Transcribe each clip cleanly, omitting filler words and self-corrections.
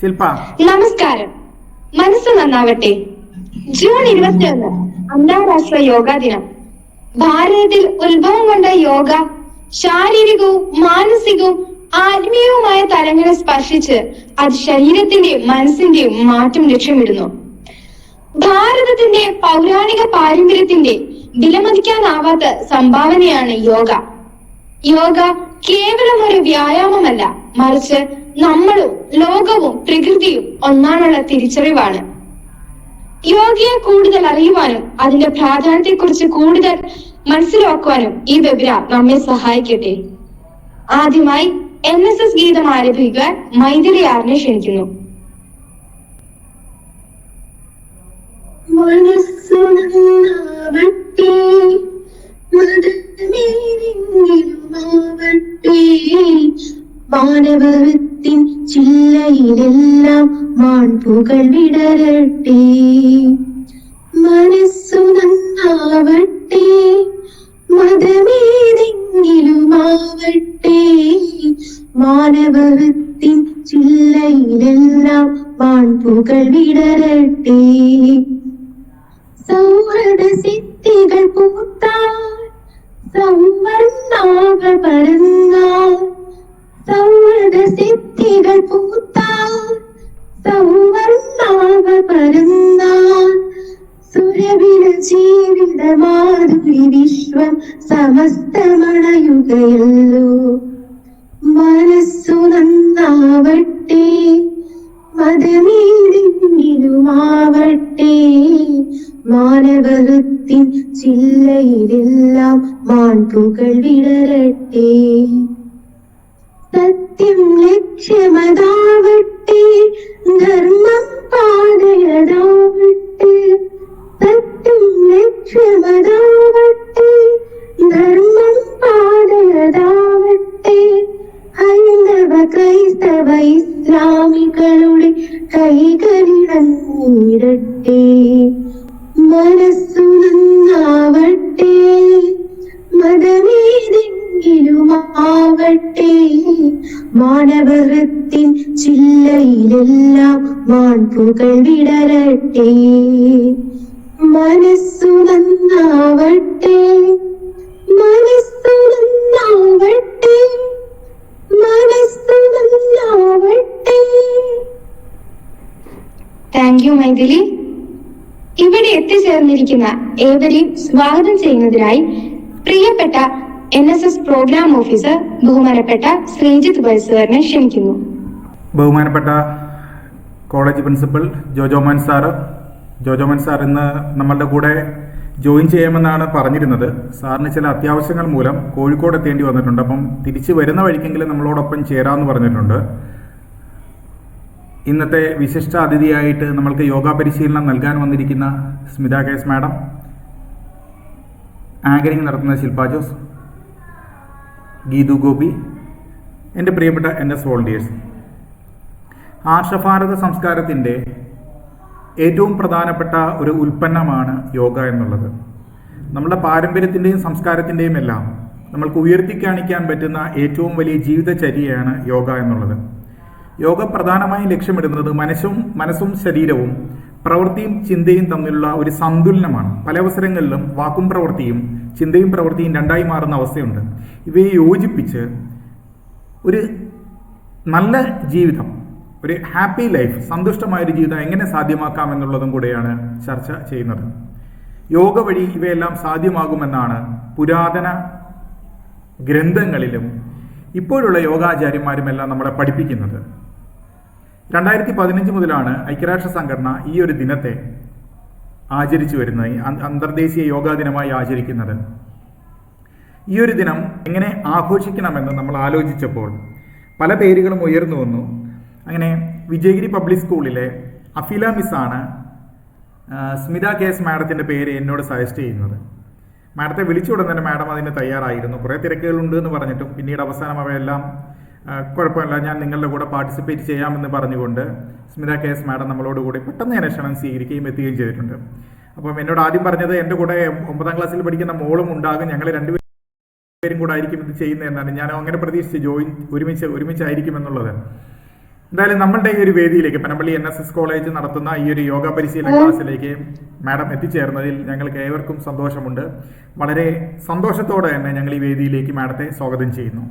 ശില്പ നമസ്കാരം. മനസ്സ് നന്നാവട്ടെ. ജൂൺ 21 അന്താരാഷ്ട്ര യോഗാ ദിനം. ഭാരതത്തിൽ ഉത്ഭവം കൊണ്ട യോഗ ശാരീരികവും മാനസികവും ആത്മീയവുമായ തലങ്ങളെ സ്പർശിച്ച് അത് ശരീരത്തിന്റെയും മനസ്സിന്റെയും മാറ്റം ലക്ഷ്യമിടുന്നു. ഭാരതത്തിന്റെ പൗരാണിക പാരമ്പര്യത്തിന്റെ വിലമതിക്കാനാവാത്ത സംഭാവനയാണ് യോഗ. യോഗ കേവലം ഒരു വ്യായാമമല്ല, മറിച്ച് നമ്മളും ലോകവും പ്രകൃതിയും ഒന്നാണുള്ള തിരിച്ചറിവാണ്. യോഗയെ കൂടുതൽ അറിയുവാനും അതിന്റെ പ്രാധാന്യത്തെക്കുറിച്ച് കൂടുതൽ മനസ്സിലാക്കുവാനും ഈ വെബിനാർ നമ്മെ സഹായിക്കട്ടെ. ആദ്യമായി NSS ഗീതം ആരംഭിക്കാൻ മൈഥിലി ആറിനെ ക്ഷണിക്കുന്നു. മാനവത്തിൻ ചില്ലയിലെല്ലാം മാൺപുകൾ വിടരട്ടെ, മനസ്സു നന്നാവട്ടെ, മതമേതെങ്കിലുമാവട്ടെ, മാനവത്തിൻ ചില്ലയിലെല്ലാം മാൺപുകൾ വിടരട്ടെ. സൗഹൃദ സിദ്ധികൾ പൂത്താൽ സംവർണ്ണാകൾ പരന്നാൽ, സൗഹൃദ സിദ്ധികൾ പൂത്താൽ സംവർണ്ണാകൾ പരന്നാൽ, സുരവില ജീവിത മാധുരി വിശ്വം സമസ്തമണയുകയല്ലോ. മനസ്സു നന്നാവട്ടെ, മതമേതെങ്കിലുമാവട്ടെ, മാനവത്തിൻ ചില്ലയിലെല്ലാം മാൺപുകൾ വിടരട്ടെ. സത്യം ലക്ഷ്യമതാവട്ടെ, ധർമ്മം പാതയതാവട്ടെ, സത്യം ലക്ഷ്യമതാവട്ടെ, ധർമ്മം പാതയതാവട്ടെ, ഹൈന്ദവ ക്രൈസ്തവ ഇസ്ലാമികളുടെ കൈകളിടങ്ങിടട്ടെ. മനസ്സു നന്നാവട്ടെ, മതമേതെങ്കിലുമാവട്ടെ, മാനവത്തിൻ ചില്ലയിലെല്ലാം മാൺപുകൾ വിടരട്ടെ. മനസ്സു നന്നാവട്ടെ, മനസ്സു നന്നാവട്ടെ, മനസ്സു നന്നാവട്ടെ. Thank you Maithili. ഇവിടെ എത്തിച്ചേർന്നിരിക്കുന്ന ഏവരെയും സ്വാഗതം ചെയ്യുന്നതിനായി പ്രിയപ്പെട്ട NSS പ്രോഗ്രാം ഓഫീസർ ബഹുമാനപ്പെട്ട ശ്രീജിത്ത് ബൈസുവറിനെ ക്ഷണിക്കുന്നു. ബഹുമാനപ്പെട്ട കോളേജ് പ്രിൻസിപ്പൽ ജോജോമൻ സാറ് ഇന്ന് നമ്മളുടെ കൂടെ ജോയിൻ ചെയ്യാമെന്നാണ് പറഞ്ഞിരുന്നത്. സാറിന് ചില അത്യാവശ്യങ്ങൾ മൂലം കോഴിക്കോട് എത്തേണ്ടി വന്നിട്ടുണ്ട്. അപ്പം തിരിച്ചു വരുന്ന വഴിക്കെങ്കിലും നമ്മളോടൊപ്പം ചേരാമെന്ന് പറഞ്ഞിട്ടുണ്ട്. ഇന്നത്തെ വിശിഷ്ട അതിഥിയായിട്ട് നമ്മൾക്ക് യോഗ പരിശീലനം നൽകാൻ വന്നിരിക്കുന്ന സ്മിത KS മാഡം, ആങ്കറിംഗ് നടത്തുന്ന ശില്പ ജോസ്, ഗീതു ഗോപി, എൻ്റെ പ്രിയപ്പെട്ട NS വോളണ്ടിയേഴ്സ്. ആർഷഭാരത സംസ്കാരത്തിൻ്റെ ഏറ്റവും പ്രധാനപ്പെട്ട ഒരു ഉൽപ്പന്നമാണ് യോഗ എന്നുള്ളത്. നമ്മുടെ പാരമ്പര്യത്തിൻ്റെയും സംസ്കാരത്തിൻ്റെയും എല്ലാം നമ്മൾക്ക് ഉയർത്തി കാണിക്കാൻ പറ്റുന്ന ഏറ്റവും വലിയ ജീവിതചര്യയാണ് യോഗ എന്നുള്ളത്. യോഗ പ്രധാനമായും ലക്ഷ്യമിടുന്നത് മനസ്സും ശരീരവും പ്രവൃത്തിയും ചിന്തയും തമ്മിലുള്ള ഒരു സന്തുലനമാണ്. പല അവസരങ്ങളിലും വാക്കും പ്രവൃത്തിയും ചിന്തയും പ്രവൃത്തിയും രണ്ടായി മാറുന്ന അവസ്ഥയുണ്ട്. ഇവയെ യോജിപ്പിച്ച് ഒരു നല്ല ജീവിതം, ഒരു ഹാപ്പി ലൈഫ്, സന്തുഷ്ടമായൊരു ജീവിതം എങ്ങനെ സാധ്യമാക്കാം എന്നുള്ളതും കൂടെയാണ് ചർച്ച ചെയ്യുന്നത്. യോഗ വഴി ഇവയെല്ലാം സാധ്യമാകുമെന്നാണ് പുരാതന ഗ്രന്ഥങ്ങളിലും ഇപ്പോഴുള്ള യോഗാചാര്യന്മാരുമെല്ലാം നമ്മളെ പഠിപ്പിക്കുന്നത്. 2015 മുതലാണ് ഐക്യരാഷ്ട്ര സംഘടന ഈ ഒരു ദിനത്തെ ആചരിച്ചു വരുന്നത്, അന്തർദേശീയ യോഗാ ദിനമായി ആചരിക്കുന്നത്. ഈ ഒരു ദിനം എങ്ങനെ ആഘോഷിക്കണമെന്ന് നമ്മൾ ആലോചിച്ചപ്പോൾ പല പേരുകളും ഉയർന്നു വന്നു. അങ്ങനെ വിജയഗിരി പബ്ലിക് സ്കൂളിലെ അഫീല മിസ്സാണ് സ്മിത KS മാഡത്തിൻ്റെ പേര് എന്നോട് സജസ്റ്റ് ചെയ്യുന്നത്. മാഡത്തെ വിളിച്ചുടൻ തന്നെ മാഡം അതിന് തയ്യാറായിരുന്നു. കുറേ തിരക്കുകളുണ്ട് എന്ന് പറഞ്ഞിട്ടും പിന്നീട് അവസാനം അവയെല്ലാം കുഴപ്പമില്ല, ഞാൻ നിങ്ങളുടെ കൂടെ പാർട്ടിസിപ്പേറ്റ് ചെയ്യാമെന്ന് പറഞ്ഞുകൊണ്ട് സ്മിത KS മാഡം നമ്മളോട് കൂടി പെട്ടെന്ന് തന്നെ ക്ഷണം സ്വീകരിക്കുകയും എത്തുകയും ചെയ്തിട്ടുണ്ട്. അപ്പം എന്നോട് ആദ്യം പറഞ്ഞത് എൻ്റെ കൂടെ 9ാം ക്ലാസ്സിൽ പഠിക്കുന്ന മോളും ഉണ്ടാകും, ഞങ്ങൾ രണ്ടുപേരും കൂടെ ആയിരിക്കും ഇത് ചെയ്യുന്നതെന്നാണ്. ഞാൻ അങ്ങനെ പ്രതീക്ഷിച്ച് ഒരുമിച്ചായിരിക്കും എന്നുള്ളത്. എന്തായാലും നമ്മളുടെ ഈ ഒരു വേദിയിലേക്ക് പനമ്പള്ളി NSS കോളേജ് നടത്തുന്ന ഈ ഒരു യോഗ പരിശീലന ക്ലാസ്സിലേക്ക് മാഡം എത്തിച്ചേർന്നതിൽ ഞങ്ങൾക്ക് ഏവർക്കും സന്തോഷമുണ്ട്. വളരെ സന്തോഷത്തോടെ തന്നെ ഞങ്ങൾ ഈ വേദിയിലേക്ക് മാഡത്തെ സ്വാഗതം ചെയ്യുന്നു.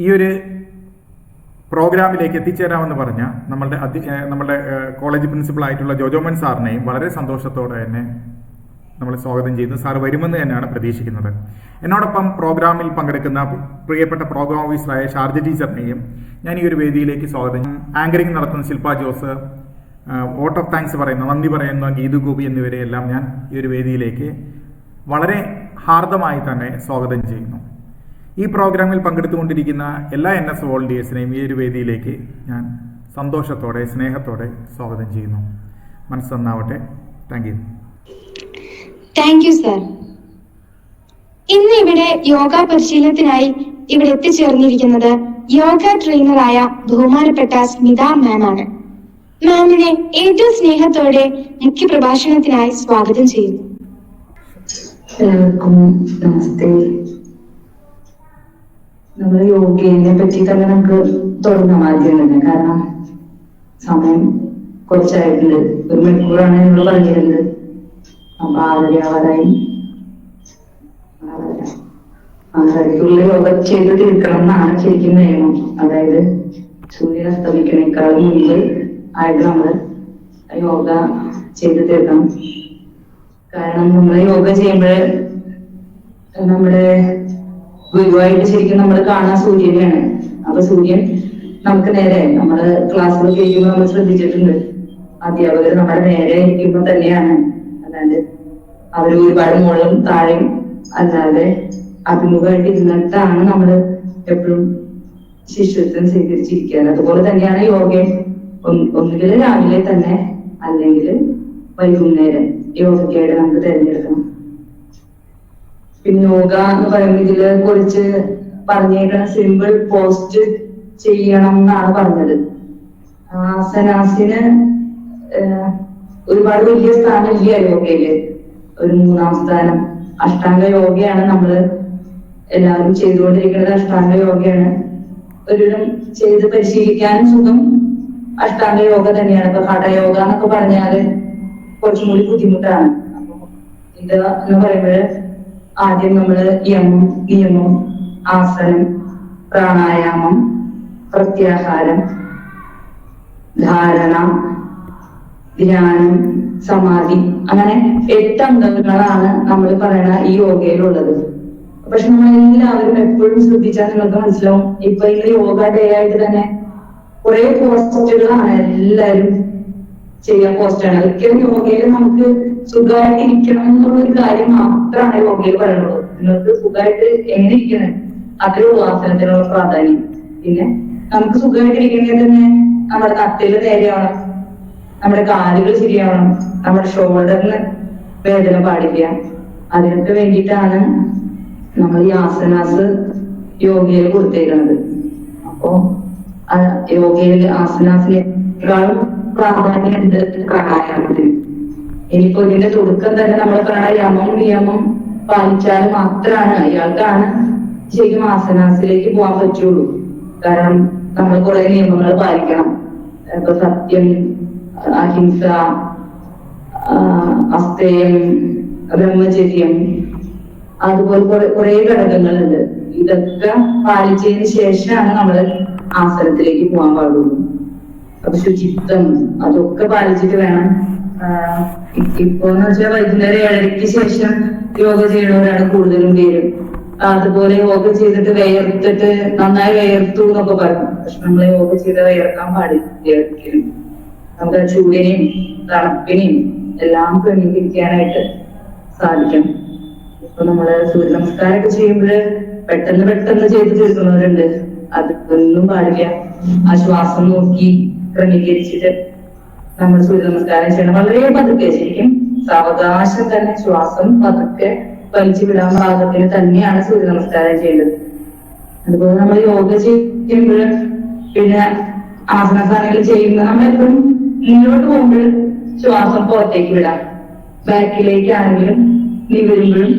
ഈ ഒരു പ്രോഗ്രാമിലേക്ക് എത്തിച്ചേരാമെന്ന് പറഞ്ഞ നമ്മളുടെ കോളേജ് പ്രിൻസിപ്പൾ ആയിട്ടുള്ള ജോജോമൻ സാറിനെയും വളരെ സന്തോഷത്തോടെ തന്നെ നമ്മൾ സ്വാഗതം ചെയ്യുന്നു. സാർ വരുമെന്ന് തന്നെയാണ് പ്രതീക്ഷിക്കുന്നത്. എന്നോടൊപ്പം പ്രോഗ്രാമിൽ പങ്കെടുക്കുന്ന പ്രിയപ്പെട്ട പ്രോഗ്രാം ഓഫീസറായ ഷാർജ ടീച്ചറിനെയും ഞാൻ ഈ ഒരു വേദിയിലേക്ക് സ്വാഗതം. ആങ്കറിംഗ് നടത്തുന്ന ശില്പ ജോസ്, വോട്ട് ഓഫ് താങ്ക്സ് പറയുന്ന നന്ദി പറയുന്ന ഗീതു ഗോപി എന്നിവരെയെല്ലാം ഞാൻ ഈ ഒരു വേദിയിലേക്ക് വളരെ ഹാർദമായി തന്നെ സ്വാഗതം ചെയ്യുന്നു. ഈ പ്രോഗ്രാമിൽ പങ്കെടുത്തുകൊണ്ടിരിക്കുന്ന എല്ലാ NS വോളണ്ടിയേഴ്സിനെയും ഈ ഒരു വേദിയിലേക്ക് ഞാൻ സന്തോഷത്തോടെ സ്നേഹത്തോടെ സ്വാഗതം ചെയ്യുന്നു. മനസ്സ് നന്നാവട്ടെ. Thank you. Thank you sir. ഇന്ന് ഇവിടെ യോഗ പരിശീലനത്തിനായി ഇവിടെ എത്തിച്ചേർന്നിരിക്കുന്നത് യോഗ ട്രെയിനറായ ബഹുമാനപ്പെട്ട സ്മിത മാം ആണ്. മാമിനെ ഏറ്റവും സ്നേഹത്തോടെ മുഖ്യ പ്രഭാഷണത്തിനായി സ്വാഗതം ചെയ്യുന്നു. എല്ലാവർക്കും നമസ്തേ. നമ്മൾ യോഗയെ പറ്റി തന്നെ നമുക്ക് തുടങ്ങാം ആദ്യം തന്നെ. കാരണം സമയം കുറച്ചായിട്ടുണ്ട്. 1 മണിക്കൂറാണ് നിങ്ങൾ പറഞ്ഞിരുന്നത്. അപ്പൊ 6:30 6:30 യോഗ ചെയ്ത് തീർക്കണം എന്നാണ് ശരിക്കും നിയമം. അതായത് സൂര്യൻ അസ്തമിക്കണേക്കാളും മുൻപ് ആയിട്ട് നമ്മള് യോഗ ചെയ്ത് തീർക്കണം. കാരണം നമ്മൾ യോഗ ചെയ്യുമ്പോൾ നമ്മുടെ ഗുരുവായിട്ട് ശരിക്കും നമ്മൾ കാണാൻ സൂര്യനെയാണ്. അപ്പൊ സൂര്യൻ നമുക്ക് നേരെ നമ്മള് ക്ലാസ്സിലൊക്കെ ഇരിക്കുമ്പോൾ നമ്മൾ ശ്രദ്ധിച്ചിട്ടുണ്ട്, അധ്യാപകർ നമ്മുടെ നേരെ ഇരിക്കുമ്പോൾ തന്നെയാണ്. അല്ലാണ്ട് അവര് ഒരുപാട് മുകളിലും താഴെയും അല്ലാതെ അഭിമുഖമായിട്ട് ഇരുന്നിട്ടാണ് നമ്മള് എപ്പോഴും ശിഷ്യത്വം സ്വീകരിച്ചിരിക്കുക. അതുപോലെ തന്നെയാണ് യോഗ. ഒന്നുകിൽ രാവിലെ തന്നെ അല്ലെങ്കിൽ വൈകുന്നേരം യോഗയ്ക്കായിട്ട് നമുക്ക് തിരഞ്ഞെടുക്കണം. പിന്നെ യോഗ എന്ന് പറയുമ്പോൾ ഇതില് കുറിച്ച് പറഞ്ഞേക്കുന്ന സിമ്പിൾ പോസ്റ്റ് ചെയ്യണം എന്നാണ് പറഞ്ഞത്. ആസനാസിന് ഒരുപാട് വലിയ സ്ഥാനം ഇല്ല യോഗയില്. ഒരു 3-ാം സ്ഥാനം അഷ്ടാംഗ യോഗയാണ് നമ്മള് എല്ലാവരും ചെയ്തുകൊണ്ടിരിക്കുന്നത്. അഷ്ടാംഗ യോഗയാണ് ഒരുവിധം ചെയ്ത് പരിശീലിക്കാനും സുഖം അഷ്ടാംഗ യോഗ തന്നെയാണ്. ഇപ്പൊ ഹഠയോഗ എന്നൊക്കെ പറഞ്ഞാല് കുറച്ചും കൂടി ബുദ്ധിമുട്ടാണ്. അപ്പൊ ഇത് എന്ന് പറയുമ്പോൾ ആദ്യം നമ്മള് യമം, നിയമം, ആസനം, പ്രാണായാമം, പ്രത്യാഹാരം, ധാരണ, ധ്യാനം, സമാധി, അങ്ങനെ 8 അംഗങ്ങളാണ് നമ്മൾ പറയുന്ന ഈ യോഗയിലുള്ളത്. പക്ഷെ നമ്മൾ എല്ലാവരും എപ്പോഴും ശ്രദ്ധിച്ചാൽ നിങ്ങൾക്ക് മനസ്സിലാവും, ഇപ്പൊ ഈ യോഗ ഡേ ആയിട്ട് തന്നെ കുറെ പോസ്റ്റുകളാണ് എല്ലാവരും ചെയ്യാൻ പോസ്റ്റാണ്. ഒരിക്കലും യോഗയിൽ നമുക്ക് സുഖമായിട്ട് ഇരിക്കണം എന്നുള്ളൊരു കാര്യം മാത്രമാണ് യോഗയിൽ പറയുന്നത്. നിങ്ങൾക്ക് സുഖമായിട്ട് എങ്ങനെ ഇരിക്കണം അത്രേ ഉള്ളൂ ആസനത്തിനുള്ള പ്രാധാന്യം. പിന്നെ നമുക്ക് സുഖമായിട്ട് ഇരിക്കണമെങ്കിൽ തന്നെ നമ്മുടെ തട്ടല് നേരെയാവണം, നമ്മുടെ കാലുകൾ ശരിയാവണം, നമ്മുടെ ഷോൾഡറിന് വേദന പാടില്ല. അതിനൊക്കെ വേണ്ടിയിട്ടാണ് നമ്മൾ ഈ ആസനാസ് യോഗയിൽ കൊടുത്തേക്കുന്നത്. അപ്പോ യോഗയിൽ ആസനാസിനേക്കാളും പ്രാധാന്യമുണ്ട് പ്രാണായാമത്തിന്. ഇനിയിപ്പോ ഇതിന്റെ തുടക്കം തന്നെ നമ്മൾ പ്രാണായാമം നിയമം പാലിച്ചാൽ മാത്രമാണ് അയാൾക്കാണ് ശരിക്കും ആസനാസിലേക്ക് പോകാൻ പറ്റുള്ളൂ. കാരണം നമ്മൾ കുറെ നിയമങ്ങൾ പാലിക്കണം. ഇപ്പൊ സത്യം, അഹിംസ, അസ്തേയം, ബ്രഹ്മചര്യം, അതുപോലെ കുറെ ഘടകങ്ങളുണ്ട്. ഇതൊക്കെ പാലിച്ചതിന് ശേഷമാണ് നമ്മൾ ആസനത്തിലേക്ക് പോകാൻ പാടുള്ളൂ. അപ്പൊ ശുചിത്വം അതൊക്കെ പാലിച്ചിട്ട് വേണം. ഇപ്പോന്ന് വെച്ചാൽ വൈകുന്നേരം 7:30 ശേഷം യോഗ ചെയ്യണവരാണ് കൂടുതലും പേര്. അതുപോലെ യോഗ ചെയ്തിട്ട് വിയർത്തിട്ട് നന്നായി വിയർത്തു എന്നൊക്കെ പറഞ്ഞു. പക്ഷെ നമ്മളെ യോഗ ചെയ്ത് വിയർക്കാൻ പാടില്ല. നമുക്ക് ചൂടിനെയും തണുപ്പിനെയും എല്ലാം ക്രമീകരിക്കാനായിട്ട് സാധിക്കണം. ഇപ്പൊ നമ്മള് സൂര്യ നമസ്കാരമൊക്കെ ചെയ്യുമ്പോൾ പെട്ടെന്ന് ചെയ്ത് തീർക്കുന്നവരുണ്ട്. അതൊന്നും പാടില്ല. ആ ശ്വാസം നോക്കി ക്രമീകരിച്ചിട്ട് നമ്മൾ സൂര്യ നമസ്കാരം ചെയ്യണം. വളരെ പതുക്കെ, ശരിക്കും സാവകാശം തന്നെ ശ്വാസം പതുക്കെ വലിച്ചു വിടാൻ പാകത്തിന് തന്നെയാണ് സൂര്യ നമസ്കാരം ചെയ്യേണ്ടത്. അതുപോലെ നമ്മൾ യോഗ ചെയ്യുമ്പോൾ പിന്നെ ആസനസാനങ്ങൾ ചെയ്യുമ്പോൾ നമ്മളെപ്പോഴും മുന്നോട്ട് പോകുമ്പോൾ ശ്വാസം പുറത്തേക്ക് വിടാം. ബാക്കിലേക്കാണെങ്കിലും നിവരുമ്പോഴും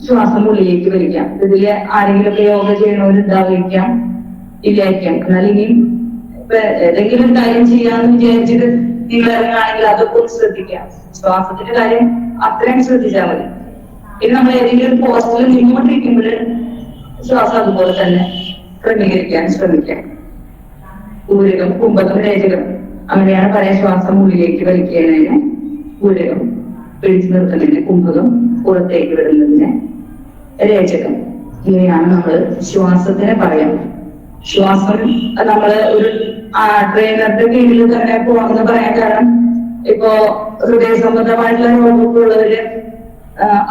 ശ്വാസം ഉള്ളിലേക്ക് വലിക്കാം. ഇതില് ആരെങ്കിലും ഒക്കെ യോഗ ചെയ്യണവരുണ്ടായിരിക്കാം. ഇല്ലായിരിക്കാം. എന്നാൽ ഇനിയും ഇപ്പൊ ഏതെങ്കിലും കാര്യം ചെയ്യാന്ന് വിചാരിച്ചിട്ട് നിങ്ങൾ ഇറങ്ങുകയാണെങ്കിൽ അതൊക്കെ ഒന്ന് ശ്രദ്ധിക്കാം. ശ്വാസത്തിന്റെ കാര്യം അത്രയും ശ്രദ്ധിച്ചാൽ മതി. പിന്നെ നമ്മൾ ഏതെങ്കിലും ഒരു പോസ്റ്റിൽ നിന്നുകൊണ്ടിരിക്കുമ്പോൾ ശ്വാസം അതുപോലെ തന്നെ ക്രമീകരിക്കാൻ ശ്രമിക്കാം. ഊരകം, കുംഭകം, രേചകം അങ്ങനെയാണ് പറയാൻ. ശ്വാസം ഉള്ളിലേക്ക് വലിക്കുന്നതിന് ഊരകം, പിടിച്ചു നിർത്തുന്നതിന് കുംഭകം, പുറത്തേക്ക് വിടുന്നതിന് രേചകം. ഇങ്ങനെയാണ് നമ്മൾ ശ്വാസത്തിനെ പറയാം. ശ്വാസം നമ്മള് ഒരു ട്രെയിനറുടെ കീഴിൽ തന്നെ പോകണമെന്ന് പറയാൻ കാരണം ഇപ്പോ ഹൃദയ സംബന്ധമായിട്ടുള്ള രോഗമൊക്കെ ഉള്ളവര്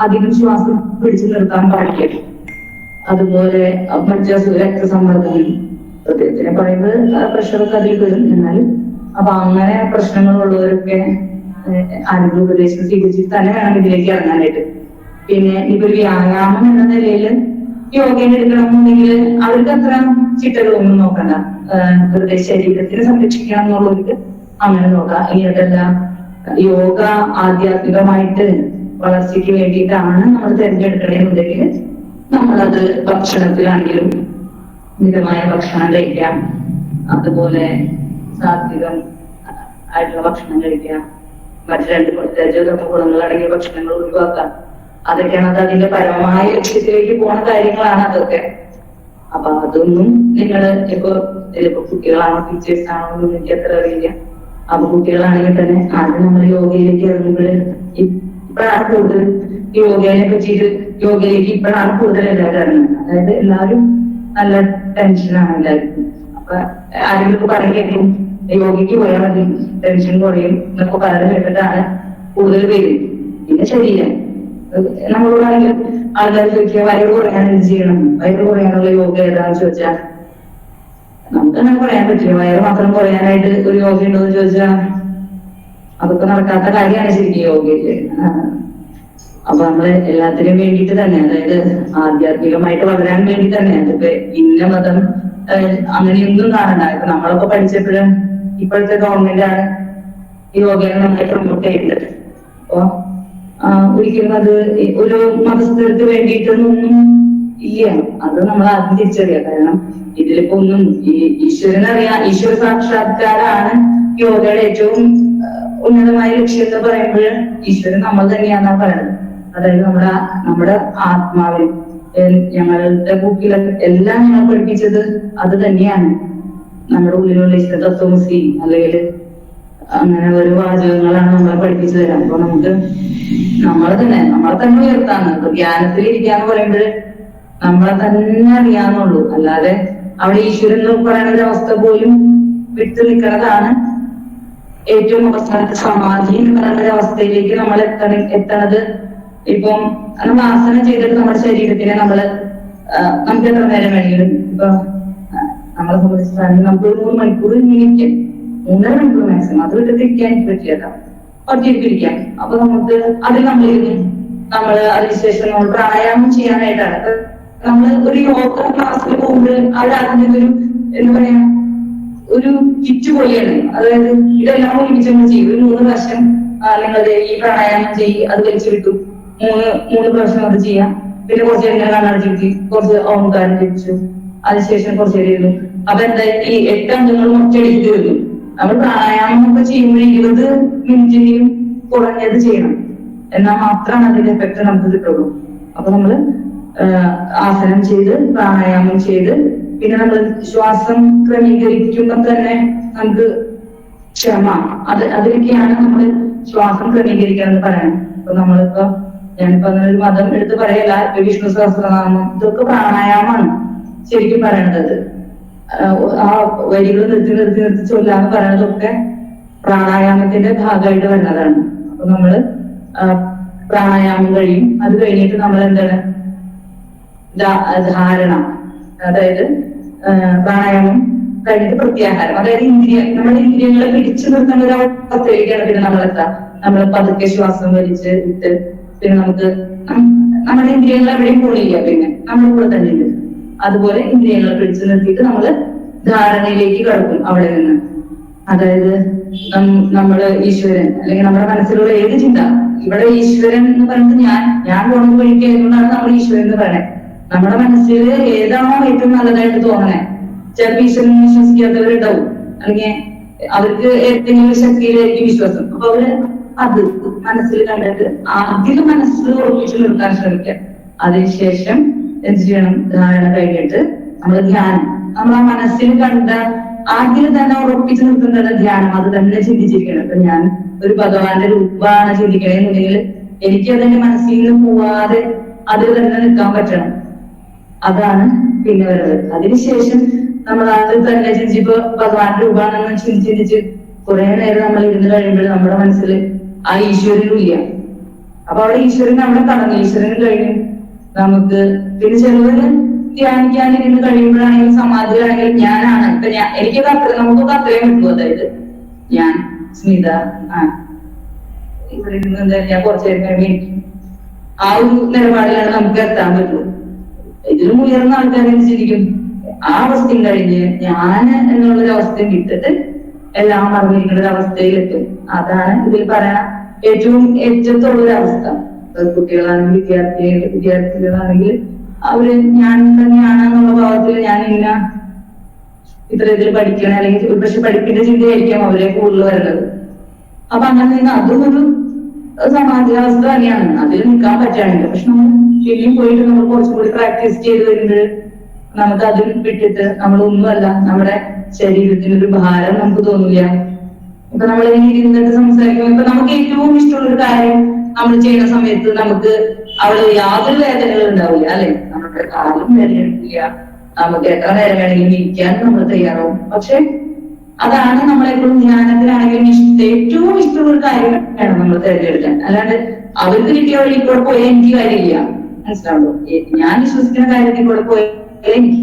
അധികം ശ്വാസം പിടിച്ചു നിർത്താൻ പാടില്ല. അതുപോലെ മറ്റു രക്തസമ്മർദ്ദം, ഹൃദയത്തിനെ പറയുന്നത് പ്രഷറൊക്കെ അതിൽ വരും. എന്നാലും അപ്പൊ അങ്ങനെ പ്രശ്നങ്ങളുള്ളവരൊക്കെ ആരോഗ്യ ഉപദേശം സ്വീകരിച്ചിട്ട് തന്നെ വേണം ഇതിലേക്ക് ഇറങ്ങാനായിട്ട്. പിന്നെ ഇപ്പൊ ഒരു വ്യായാമം എന്ന നിലയിൽ യോഗയിൽ എടുക്കണമെന്നുണ്ടെങ്കിൽ അവർക്ക് അത്ര ചിട്ടകളൊന്നും നോക്കണ്ട. വെറുതെ ശരീരത്തിനെ സംരക്ഷിക്കണം എന്നുള്ളവർക്ക് അങ്ങനെ നോക്കാം. ഇനി അതല്ല, യോഗ ആധ്യാത്മികമായിട്ട് വളർച്ചയ്ക്ക് വേണ്ടിയിട്ടാണ് നമ്മൾ തിരഞ്ഞെടുക്കണമെന്നുണ്ടെങ്കിൽ നമ്മളത് ഭക്ഷണത്തിലാണെങ്കിലും മിതമായ ഭക്ഷണം കഴിക്കാം. അതുപോലെ സാത്വികം ആയിട്ടുള്ള ഭക്ഷണം കഴിക്കാം. മറ്റു രണ്ട് ഗുണങ്ങൾ അടങ്ങിയ ഭക്ഷണങ്ങൾ ഒഴിവാക്കാം. അതൊക്കെയാണ് അത് അതിന്റെ പരമമായ ലക്ഷ്യത്തിലേക്ക് പോണ കാര്യങ്ങളാണ് അതൊക്കെ. അപ്പൊ അതൊന്നും നിങ്ങള് ഇപ്പൊ കുട്ടികളാണോ ടീച്ചേഴ്സ് ആണോ എന്ന് എനിക്ക് അത്ര അറിയില്ല. അപ്പൊ കുട്ടികളാണെങ്കിൽ തന്നെ ആദ്യം നമ്മൾ യോഗയിലേക്ക് ഇറങ്ങുമ്പോൾ ഇപ്പോഴാണ് കൂടുതൽ യോഗയെ പറ്റിയിട്ട് യോഗയിലേക്ക് ഇപ്പോഴാണ് കൂടുതൽ എല്ലാവരും ഇറങ്ങുന്നത്. അതായത് എല്ലാവരും നല്ല ടെൻഷനാണ് എല്ലാവർക്കും. അപ്പൊ ആരെങ്കിലും പറഞ്ഞു കേൾക്കും യോഗയ്ക്ക് പോയാൽ മതി ടെൻഷൻ കുറയും എന്നൊക്കെ പറഞ്ഞു കേട്ടിട്ടാണ് കൂടുതൽ പേര്. പിന്നെ ശരീരം നമ്മളോടാണെങ്കിൽ ആൾക്കാർ ചോദിക്കുക വയറ് കുറയാൻ എന്ത് ചെയ്യണം, വയറ് കുറയാനുള്ള യോഗ ഏതാന്ന് ചോദിച്ചാൽ നമുക്കങ്ങനെ പറയാൻ പറ്റില്ല. വയറ് മാത്രം കുറയാനായിട്ട് ഒരു യോഗ ഉണ്ടോ എന്ന് ചോദിച്ചാൽ അതൊക്കെ നടക്കാത്ത കാര്യമാണ് ശരിക്കും യോഗയില്. അപ്പൊ നമ്മള് എല്ലാത്തിനും വേണ്ടിയിട്ട് തന്നെ, അതായത് ആധ്യാത്മികമായിട്ട് വളരാൻ വേണ്ടി തന്നെ, അതിപ്പോ ഇന്ന മതം അങ്ങനെയൊന്നും കാണണ്ട. ഇപ്പൊ നമ്മളൊക്കെ പഠിച്ചപ്പോഴും ഇപ്പോഴത്തെ ഗവൺമെന്റാണ് യോഗയെ നന്നായി പ്രൊമോട്ട് ചെയ്യുന്നത്. അപ്പൊ ഒരിക്കലും അത് ഒരു മതസ്ഥർക്ക് വേണ്ടിയിട്ടൊന്നും ഇല്ല. അത് നമ്മൾ ആദ്യം തിരിച്ചറിയാം. കാരണം ഇതിലിപ്പോ ഒന്നും ഈശ്വരനറിയാം, ഈശ്വര സാക്ഷാത്കാരാണ് യോഗയുടെ ഏറ്റവും ഉന്നതമായ ലക്ഷ്യം എന്ന് പറയുമ്പോൾ ഈശ്വരൻ നമ്മൾ തന്നെയാണെന്നാണ് പറയുന്നത്. അതായത് നമ്മുടെ ആത്മാവിൽ ഞങ്ങളുടെ ബുക്കിലൊക്കെ എല്ലാം ഞങ്ങൾ പഠിപ്പിച്ചത് അത് തന്നെയാണ്. നമ്മുടെ ഉള്ളിലുള്ള ഈശ്വര തത്വമസി അല്ലെങ്കിൽ അങ്ങനെ ഒരു വാചകങ്ങളാണ് നമ്മളെ പഠിപ്പിച്ചു തരാം. അപ്പൊ നമുക്ക് നമ്മളെ തന്നെ ഉയർത്താന്ന്. ഇപ്പൊ ധ്യാനത്തിൽ ഇരിക്കാന്ന് പറയുമ്പോൾ നമ്മളെ തന്നെ അറിയാന്നുള്ളൂ. അല്ലാതെ അവിടെ ഈശ്വരൻ എന്ന് പറയുന്ന ഒരു അവസ്ഥ പോലും വിട്ടു നിൽക്കുന്നതാണ് ഏറ്റവും അവസാനത്തെ സമാധി എന്ന് പറയുന്ന ഒരു അവസ്ഥയിലേക്ക് നമ്മൾ എത്തണത്. ഇപ്പം നമ്മൾ ആസനം ചെയ്തിട്ട് നമ്മുടെ ശരീരത്തിനെ നമുക്ക് എത്ര നേരം വേണമെങ്കിലും ഇപ്പൊ നമ്മളെ സംബന്ധിച്ചിട്ടാണെങ്കിൽ നമുക്ക് ഒരു 3 മണിക്കൂർ ഇരിക്കാം, 3.5 മണിക്കൂർ മാക്സിമം. അത് വിട്ടിട്ട് ഇരിക്കാൻ എനിക്ക് പറ്റില്ല, ഒറ്റയ്ക്കിരിക്കാം. അപ്പൊ നമുക്ക് അതിൽ നമ്മള് അതിനുശേഷം നമ്മൾ പ്രാണായാമം ചെയ്യാനായിട്ടാണ്. നമ്മൾ ഒരു യോഗ ക്ലാസ്സിൽ പോകുമ്പോൾ അവിടെ അതിന്റെ എന്താ പറയാ ഒരു കിറ്റ് പോലെയാണ്. അതായത് ഇതെല്ലാം ഒരുമിച്ച് നമ്മൾ ചെയ്യും. ഒരു 3 പ്രാവശ്യം നിങ്ങൾ ഈ പ്രാണായാമം ചെയ്യും, അത് വലിച്ചു വിട്ടു 3 പ്രാവശ്യം അത് ചെയ്യാം. പിന്നെ കുറച്ച് നേരം കണ്ണടച്ചിട്ട് കുറച്ച് ഓംകാരം ലഭിച്ചു, അതിനുശേഷം കുറച്ച് നേരം ഇരുന്നു. അപ്പൊ എന്താ ഈ 8 അംഗങ്ങൾ ഒറ്റയടിക്ക് വരുന്നു. നമ്മൾ പ്രാണായാമം ഒക്കെ ചെയ്യുമ്പോൾ 20 മിനിറ്റിനെയും കുറഞ്ഞത് ചെയ്യണം. എന്നാൽ മാത്രമാണ് അതിന്റെ എഫക്ട് നമുക്ക് കിട്ടുള്ളൂ. അപ്പൊ നമ്മള് ആസനം ചെയ്ത് പ്രാണായാമം ചെയ്ത് പിന്നെ നമ്മൾ ശ്വാസം ക്രമീകരിക്കുമ്പോൾ തന്നെ നമുക്ക് ക്ഷമ അതിലൊക്കെയാണ് നമ്മൾ ശ്വാസം ക്രമീകരിക്കുക എന്ന് പറയുന്നത്. അപ്പൊ നമ്മളിപ്പോ ഞാനിപ്പോ അങ്ങനെ ഒരു മതം എടുത്ത് പറയല്ല, വിഷ്ണു സഹസ്രനാമം ഇതൊക്കെ പ്രാണായാമമാണ് ശരിക്കും പറയണത്. ആ വരികൾ നിർത്തി ചൊല്ലാന്ന് പറയണതൊക്കെ പ്രാണായാമത്തിന്റെ ഭാഗമായിട്ട് വരുന്നതാണ്. അപ്പൊ നമ്മള് പ്രാണായാമം കഴിയും. അത് കഴിഞ്ഞിട്ട് നമ്മൾ എന്താണ് ധാരണ, അതായത് പ്രാണായാമം കഴിഞ്ഞിട്ട് പ്രത്യാഹാരം, അതായത് നമ്മുടെ ഇന്ദ്രിയങ്ങളെ പിടിച്ചു നിർത്തേണ്ട ഒരു അവസ്ഥയിലേക്കാണ് പിന്നെ നമ്മളെത്താം. നമ്മൾ പതുക്കെ ശ്വാസം വലിച്ച് വിട്ട് പിന്നെ നമുക്ക് നമ്മുടെ ഇന്ദ്രിയങ്ങൾ എവിടെയും പോണില്ല, പിന്നെ നമ്മുടെ കൂടെ തന്നെ ഉണ്ട്. അതുപോലെ ഇന്ദ്രിയങ്ങളെ പിടിച്ചു നിർത്തിയിട്ട് നമ്മള് ധാരണയിലേക്ക് കടക്കും അവിടെ നിന്ന്. അതായത് നമ്മുടെ ഈശ്വരൻ അല്ലെങ്കിൽ നമ്മുടെ മനസ്സിലുള്ള ഏത് ചിന്ത, ഇവിടെ ഈശ്വരൻ എന്ന് പറഞ്ഞിട്ട് ഞാൻ പോകുന്ന വഴിക്കായതുകൊണ്ടാണ് നമ്മൾ ഈശ്വരൻ എന്ന് പറയുന്നത്. നമ്മുടെ മനസ്സിൽ ഏതാണോ ഏറ്റവും നല്ലതായിട്ട് തോന്നണേ, ചിലപ്പോൾ ഈശ്വരനെ വിശ്വസിക്കാത്തവരുണ്ടാവും, അല്ലെങ്കിൽ അവർക്ക് ഏതെങ്കിലും ശക്തിയിലായിരിക്കും വിശ്വാസം. അപ്പൊ അവര് അത് മനസ്സിൽ കണ്ടിട്ട് ആദ്യം മനസ്സിൽ ഉറപ്പിച്ചു നിർത്താൻ ശ്രമിക്കാം. അതിനുശേഷം എന്ത് ചെയ്യണം? ധാരണ കഴിഞ്ഞിട്ട് നമ്മൾ ധ്യാനം, നമ്മൾ ആ മനസ്സിൽ കണ്ട ആദ്യം തന്നെ ഉറപ്പിച്ചു നിർത്തുന്നത് ധ്യാനം, അത് തന്നെ ചിന്തിച്ചിരിക്കണം. ഇപ്പൊ ഞാൻ ഒരു ഭഗവാന്റെ രൂപമാണ് ചിന്തിക്കണമെന്നുണ്ടെങ്കിൽ എനിക്ക് അതിന്റെ മനസ്സിൽ നിന്ന് പോവാതെ അതിൽ തന്നെ നിൽക്കാൻ പറ്റണം. അതാണ് പിന്നെ വരുന്നത്. അതിനുശേഷം നമ്മൾ അതിൽ തന്നെ ചിന്തിച്ചപ്പോ ഭഗവാന്റെ രൂപമാണെന്ന് ചിന്തിച്ച് കുറെ നേരം നമ്മൾ ഇരുന്ന് കഴിയുമ്പോൾ നമ്മുടെ മനസ്സിൽ ആ ഈശ്വരനും ഇല്ല. അപ്പൊ അവിടെ ഈശ്വരൻ അവിടെ കടന്നു, ഈശ്വരന് കഴിഞ്ഞു. നമുക്ക് പിന്നെ ചിലവര് ധ്യാനിക്കാൻ ഇരുന്ന് കഴിയുമ്പോഴാണെങ്കിലും സമാധിയിലാണെങ്കിലും ഞാനാണ്. ഇപ്പൊ എനിക്കൊക്കെ നമുക്കൊക്കെ അത്രയും കിട്ടും. അതായത് ഞാൻ സ്മിത ഇവിടെ ഇരുന്ന് എന്തായാലും ഞാൻ കുറച്ചു നേരം കഴിയുമ്പോൾ എനിക്ക് ആ ഒരു നിലപാടിലാണ് നമുക്ക് എത്താൻ പറ്റുള്ളൂ. ഇതിലും ഉയർന്ന ആൾക്കാരെ ചിന്തിക്കും ആ അവസ്ഥയും കഴിഞ്ഞ് ഞാൻ എന്നുള്ളൊരു അവസ്ഥയും വിട്ടിട്ട് എല്ലാം മറന്നിരിക്കുന്ന ഒരു അവസ്ഥയിലെത്തും. അതാണ് ഇതിൽ പറയണ ഏറ്റവും ഏറ്റത്തുള്ളൊരു അവസ്ഥ. കുട്ടികളാണെങ്കിൽ വിദ്യാർത്ഥികളാണെങ്കിൽ അവര് ഞാൻ തന്നെയാണെന്നുള്ള ഭാവത്തിൽ ഞാൻ ഇന്ന ഇത്ര ഇതിൽ പഠിക്കണം, അല്ലെങ്കിൽ പക്ഷെ പഠിപ്പിന്റെ ചിന്തയായിരിക്കാം അവരെ കൂടുതൽ വരുന്നത്. അപ്പൊ അങ്ങനെ നിന്ന് അതും ഒരു സമാധാനാവസ്ഥ തന്നെയാണ്. അതിൽ നിൽക്കാൻ പറ്റുകയാണെങ്കിൽ പക്ഷെ നമ്മൾ ശരിയും പോയിട്ട് നമ്മൾ കുറച്ചും കൂടി പ്രാക്ടീസ് ചെയ്ത് വരുമ്പോൾ നമുക്ക് അതിൽ വിട്ടിട്ട് നമ്മളൊന്നുമല്ല, നമ്മുടെ ശരീരത്തിനൊരു ഭാരം നമുക്ക് തോന്നില്ല. ഇപ്പൊ നമ്മൾ ഇങ്ങനെ ഇരുന്നിട്ട് സംസാരിക്കുമ്പോൾ ഇപ്പൊ നമുക്ക് ഏറ്റവും ഇഷ്ടമുള്ളൊരു കാര്യം നമ്മൾ ചെയ്യുന്ന സമയത്ത് നമുക്ക് അവിടെ യാതൊരു വേദനകളും ഉണ്ടാവില്ല, അല്ലെ? നമ്മുടെ കാലും വേദന എടുക്കില്ല, നമുക്ക് എത്ര നേരം വേണമെങ്കിലും ഇരിക്കാൻ നമ്മൾ തയ്യാറാവും. പക്ഷെ അതാണ് നമ്മളെപ്പോഴും ധ്യാനത്തിലാണെങ്കിലും ഏറ്റവും ഇഷ്ടമുള്ള ഒരു കാര്യം വേണം നമ്മൾ തിരഞ്ഞെടുക്കാൻ. അല്ലാണ്ട് അവർക്ക് കിട്ടിയ വഴി കൂടെ പോയാൽ എനിക്ക് കാര്യമില്ല, മനസ്സിലാവുള്ളൂ. ഞാൻ വിശ്വസിക്കുന്ന കാര്യത്തിൽ കൂടെ പോയാൽ എനിക്ക്.